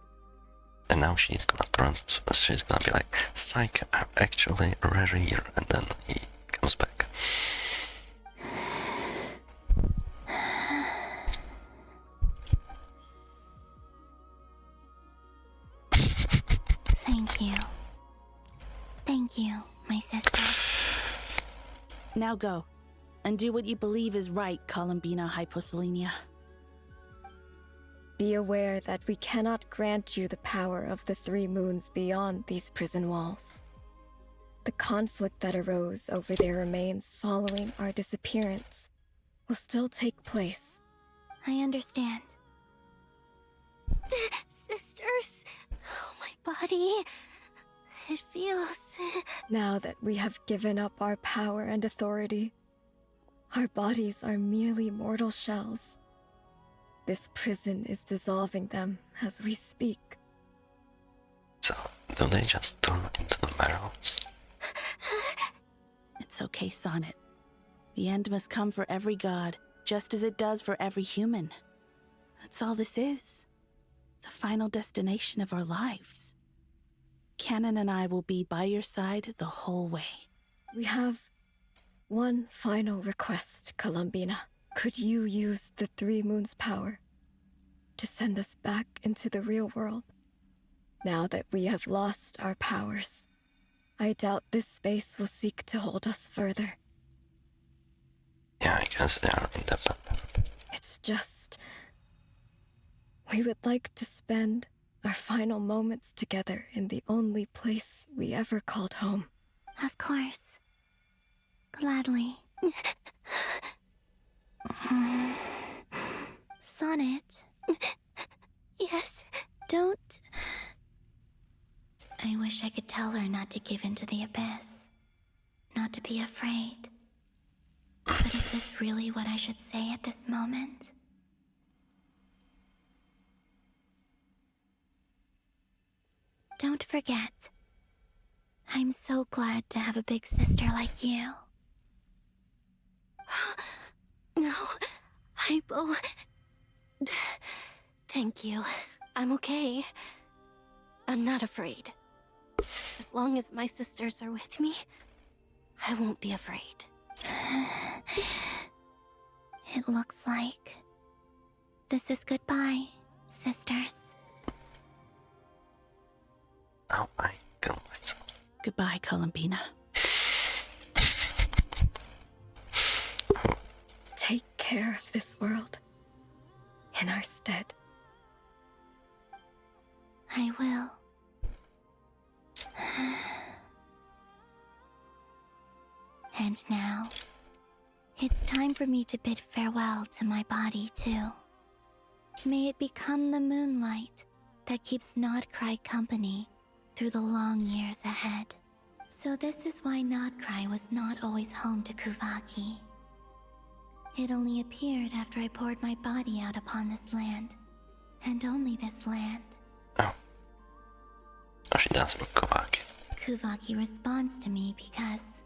And now she's gonna be like, psych, I'm actually Rerir, and then he comes back. Now go, and do what you believe is right, Columbina Hyposelenia. Be aware that we cannot grant you the power of the three moons beyond these prison walls. The conflict that arose over their remains following our disappearance will still take place. I understand. Sisters, oh, my body. It feels... Now that we have given up our power and authority, our bodies are merely mortal shells. This prison is dissolving them as we speak. So, do they just turn into the barrels? It's okay, Sonnet. The end must come for every god, just as it does for every human. That's all this is. The final destination of our lives. Canon and I will be by your side the whole way. We have one final request, Columbina. Could you use the Three Moons' power to send us back into the real world? Now that we have lost our powers, I doubt this space will seek to hold us further. Yeah, I guess they are independent. It's just... we would like to spend our final moments together in the only place we ever called home. Of course. Gladly. Sonnet. Yes. Don't... I wish I could tell her not to give in to the abyss. Not to be afraid. But is this really what I should say at this moment? Don't forget. I'm so glad to have a big sister like you. No, Hypo. Thank you. I'm okay. I'm not afraid. As long as my sisters are with me, I won't be afraid. It looks like this is goodbye, sisters. Now I kill myself. Goodbye, Columbina. Take care of this world in our stead. I will. And now, it's time for me to bid farewell to my body, too. May it become the moonlight that keeps Nodcry company through the long years ahead. So this is why Nodcry was not always home to Kuvaki. It only appeared after I poured my body out upon this land, and only this land. Oh, she does mean Kuvaki. Kuvaki responds to me because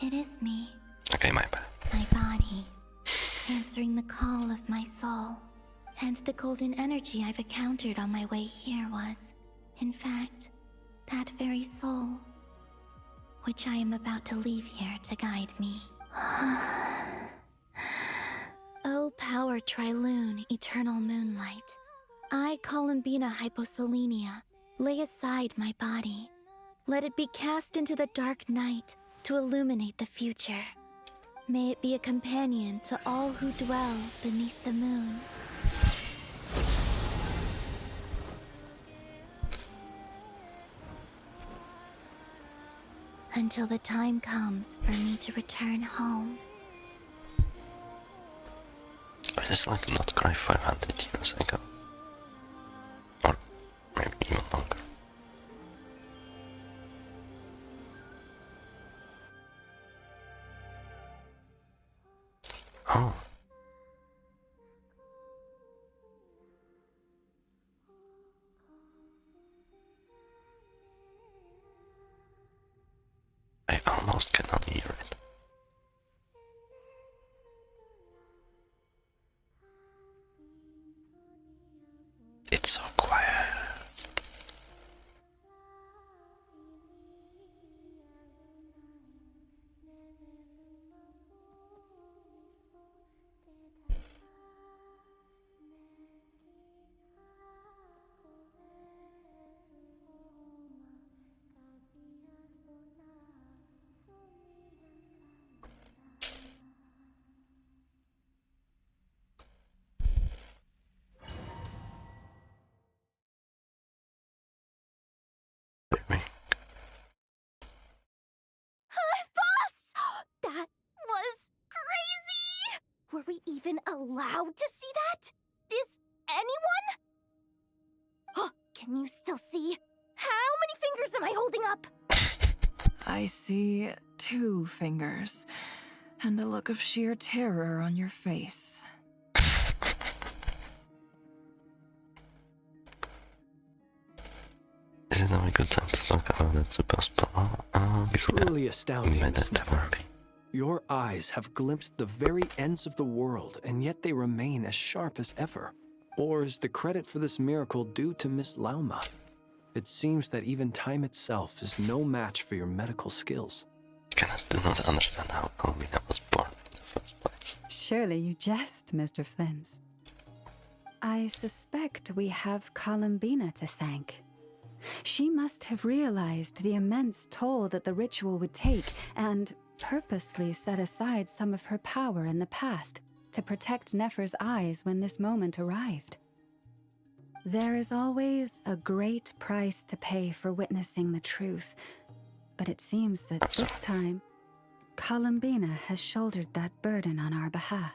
it is me. Okay, my bad. My body, answering the call of my soul. And the golden energy I've encountered on my way here was, in fact, that very soul, which I am about to leave here to guide me. O power Trilune, eternal moonlight, I, Columbina Hyposelenia, lay aside my body. Let it be cast into the dark night to illuminate the future. May it be a companion to all who dwell beneath the moon. Until the time comes for me to return home. It is like Notcry 500 years ago. Or maybe even longer. Oh. I almost cannot hear it. Were we even allowed to see that? Is anyone? Oh, can you still see? How many fingers am I holding up? I see 2 fingers, and a look of sheer terror on your face. Is it now a good time to talk about that super spell? Truly astounding, made Miss that Never. worry. Your eyes have glimpsed the very ends of the world, and yet they remain as sharp as ever. Or is the credit for this miracle due to Miss Lauma? It seems that even time itself is no match for your medical skills. Do not understand how Colmina was born in the first place. Surely you jest, Mr. Flint. I suspect we have Columbina to thank. She must have realized the immense toll that the ritual would take and purposely set aside some of her power in the past to protect Nefer's eyes when this moment arrived. There is always a great price to pay for witnessing the truth, but it seems that this time, Columbina has shouldered that burden on our behalf.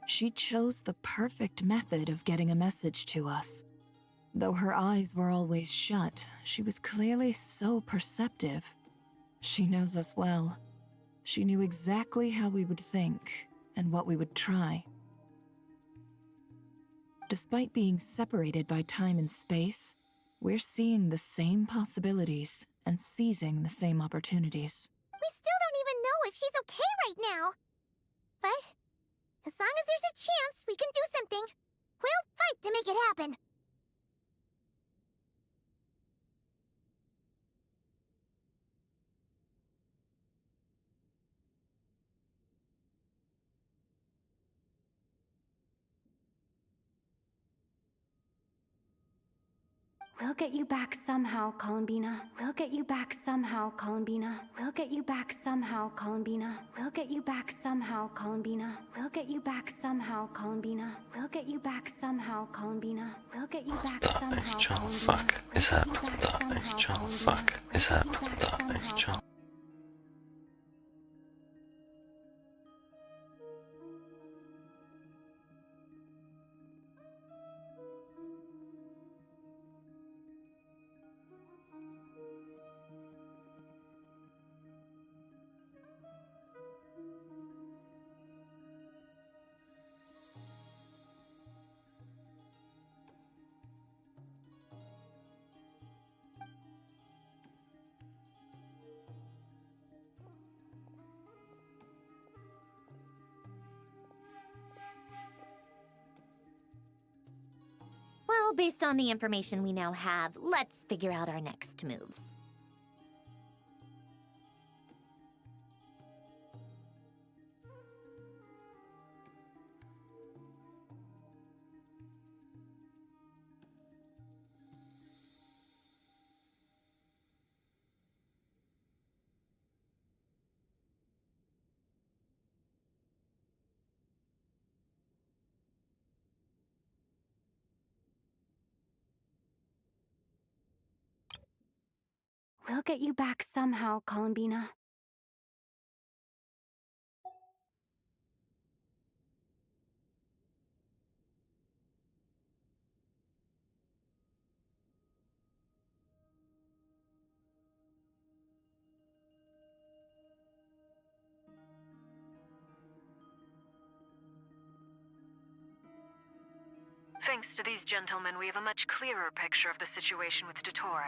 She chose the perfect method of getting a message to us. Though her eyes were always shut, she was clearly so perceptive. She knows us well. She knew exactly how we would think and what we would try. Despite being separated by time and space, we're seeing the same possibilities and seizing the same opportunities. We still don't even know if she's okay right now. But as long as there's a chance we can do something, we'll fight to make it happen. We'll get you back somehow, Columbina. We'll get you back somehow, Columbina. We'll get you back somehow, Columbina. We'll get you back somehow, Columbina. We'll get you back somehow, Columbina. We'll get you back somehow, Columbina. We'll get you back somehow, Columbina. Fuck is happening? Fuck is happening? Well, based on the information we now have, let's figure out our next moves. We'll get you back somehow, Columbina. Thanks to these gentlemen, we have a much clearer picture of the situation with Dottore.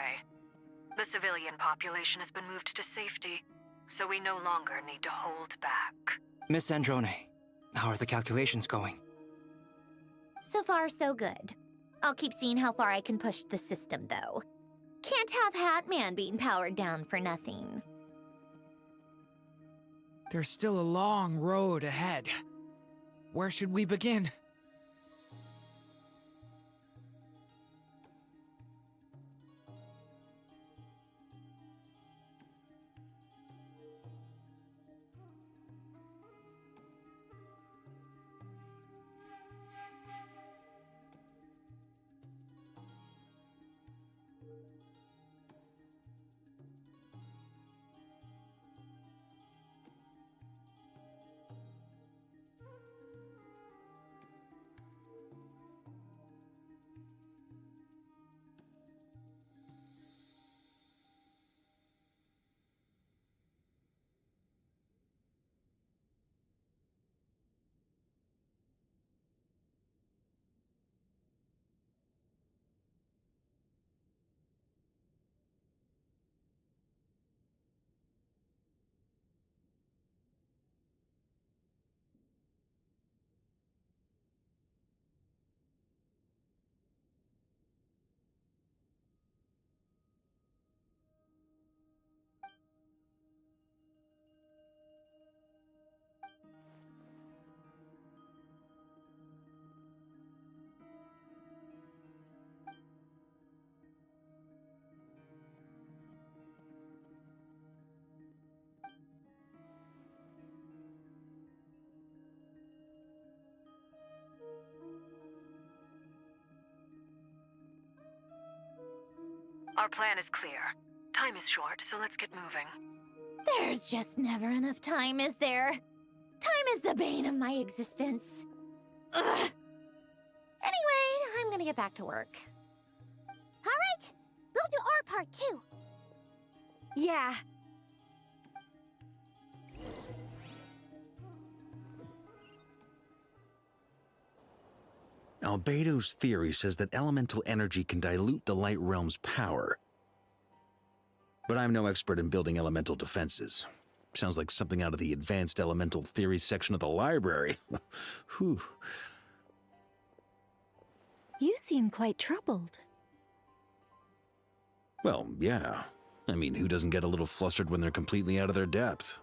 The civilian population has been moved to safety, so we no longer need to hold back. Miss Androne, how are the calculations going? So far, so good. I'll keep seeing how far I can push the system, though. Can't have Hatman being powered down for nothing. There's still a long road ahead. Where should we begin? Our plan is clear. Time is short, so let's get moving. There's just never enough time, is there? Time is the bane of my existence. Ugh. Anyway, I'm gonna get back to work. All right, we'll do our part too. Yeah. Albedo's theory says that elemental energy can dilute the light realm's power. But I'm no expert in building elemental defenses. Sounds like something out of the advanced elemental theory section of the library. Whew. You seem quite troubled. Well, yeah. I mean, who doesn't get a little flustered when they're completely out of their depth?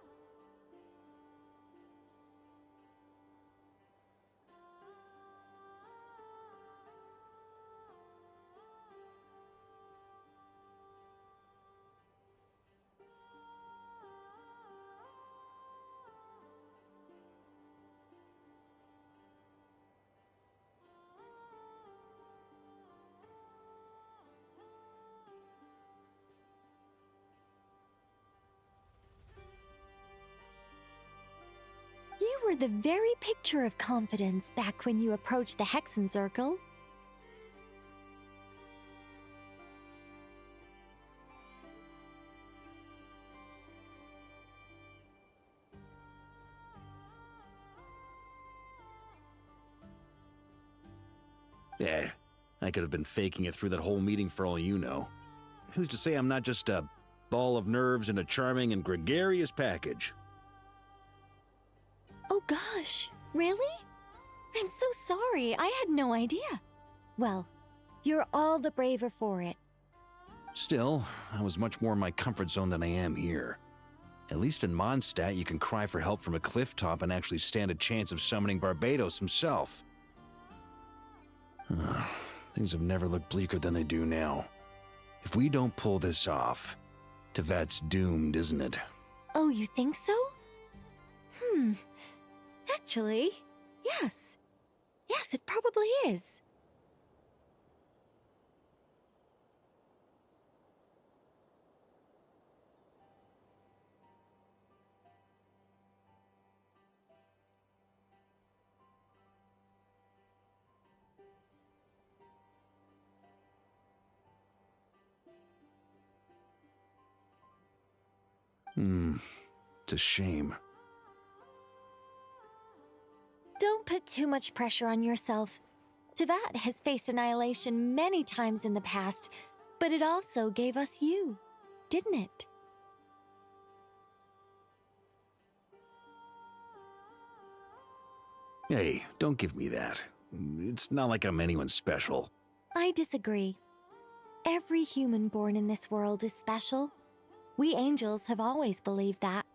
You were the very picture of confidence back when you approached the Hexen Circle. Yeah, I could have been faking it through that whole meeting for all you know. Who's to say I'm not just a ball of nerves in a charming and gregarious package? Oh gosh, really? I'm so sorry, I had no idea. Well, you're all the braver for it. Still, I was much more in my comfort zone than I am here. At least in Mondstadt, you can cry for help from a cliff top and actually stand a chance of summoning Barbados himself. Things have never looked bleaker than they do now. If we don't pull this off, Tevat's doomed, isn't it? Oh, you think so? Actually, yes. Yes, it probably is. It's a shame. Don't put too much pressure on yourself. Tevat has faced annihilation many times in the past, but it also gave us you, didn't it? Hey, don't give me that. It's not like I'm anyone special. I disagree. Every human born in this world is special. We angels have always believed that.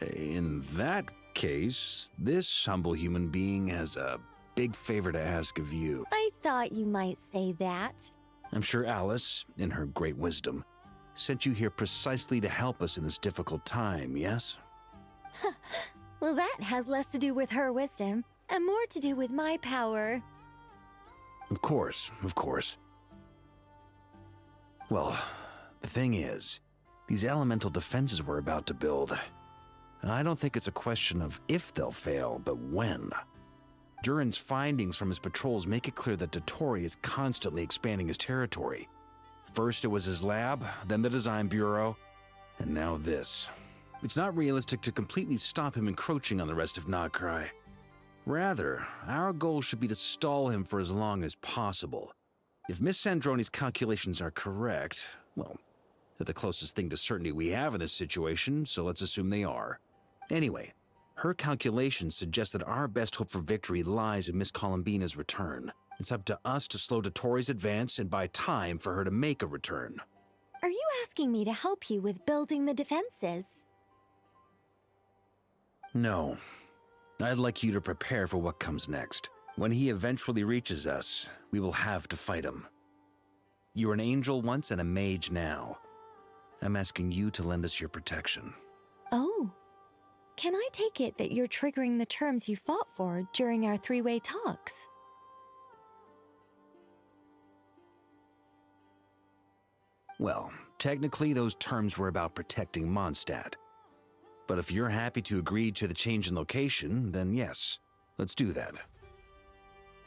In that case, this humble human being has a big favor to ask of you. I thought you might say that. I'm sure Alice, in her great wisdom, sent you here precisely to help us in this difficult time, yes? Well, that has less to do with her wisdom and more to do with my power. Of course, of course. Well, the thing is, these elemental defenses we're about to build, I don't think it's a question of if they'll fail, but when. Durin's findings from his patrols make it clear that Dottore is constantly expanding his territory. First it was his lab, then the design bureau, and now this. It's not realistic to completely stop him encroaching on the rest of KRAI. Rather, our goal should be to stall him for as long as possible. If Miss Sandroni's calculations are correct, well, they're the closest thing to certainty we have in this situation, so let's assume they are. Anyway, her calculations suggest that our best hope for victory lies in Miss Columbina's return. It's up to us to slow Dottore's advance and buy time for her to make a return. Are you asking me to help you with building the defenses? No. I'd like you to prepare for what comes next. When he eventually reaches us, we will have to fight him. You were an angel once and a mage now. I'm asking you to lend us your protection. Oh. can I take it that you're triggering the terms you fought for during our three-way talks? Well, technically those terms were about protecting Mondstadt. But if you're happy to agree to the change in location, then yes, let's do that.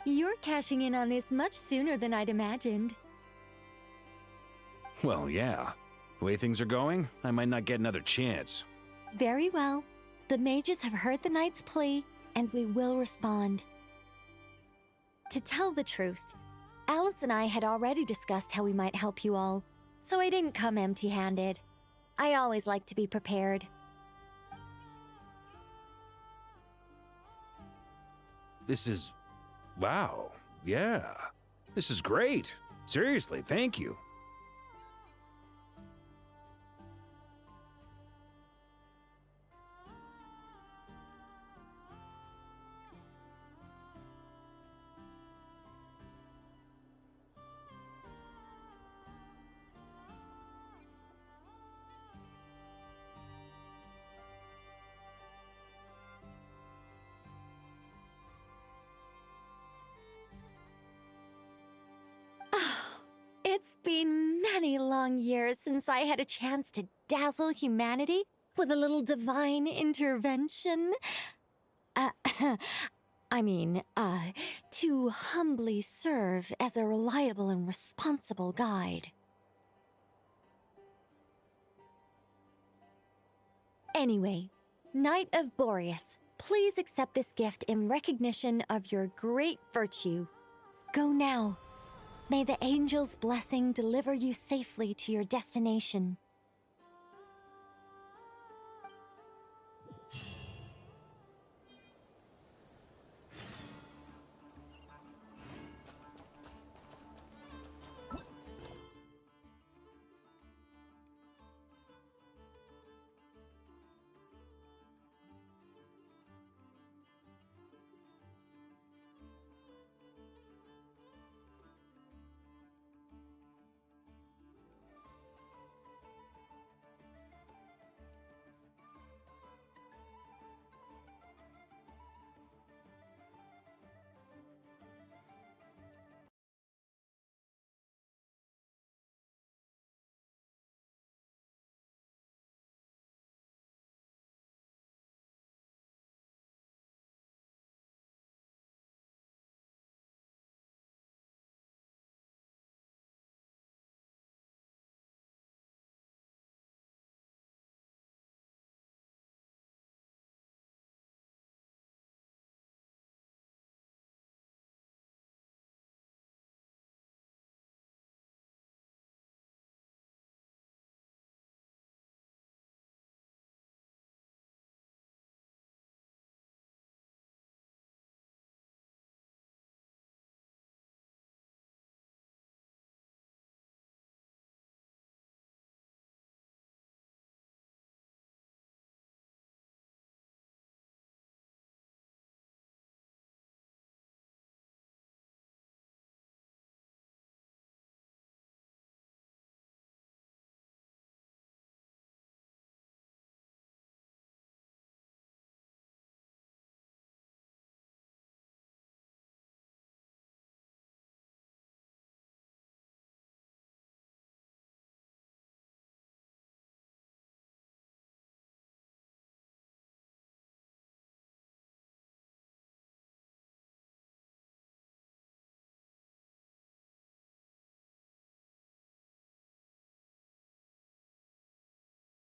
You're cashing in on this much sooner than I'd imagined. Well, yeah. The way things are going, I might not get another chance. Very well. The mages have heard the knight's plea, and we will respond. To tell the truth, Alice and I had already discussed how we might help you all, so I didn't come empty-handed. I always like to be prepared. This is... wow. Yeah. This is great. Seriously, thank you. It's been many long years since I had a chance to dazzle humanity with a little divine intervention. To humbly serve as a reliable and responsible guide. Anyway, Knight of Boreas, please accept this gift in recognition of your great virtue. Go now. May the angel's blessing deliver you safely to your destination.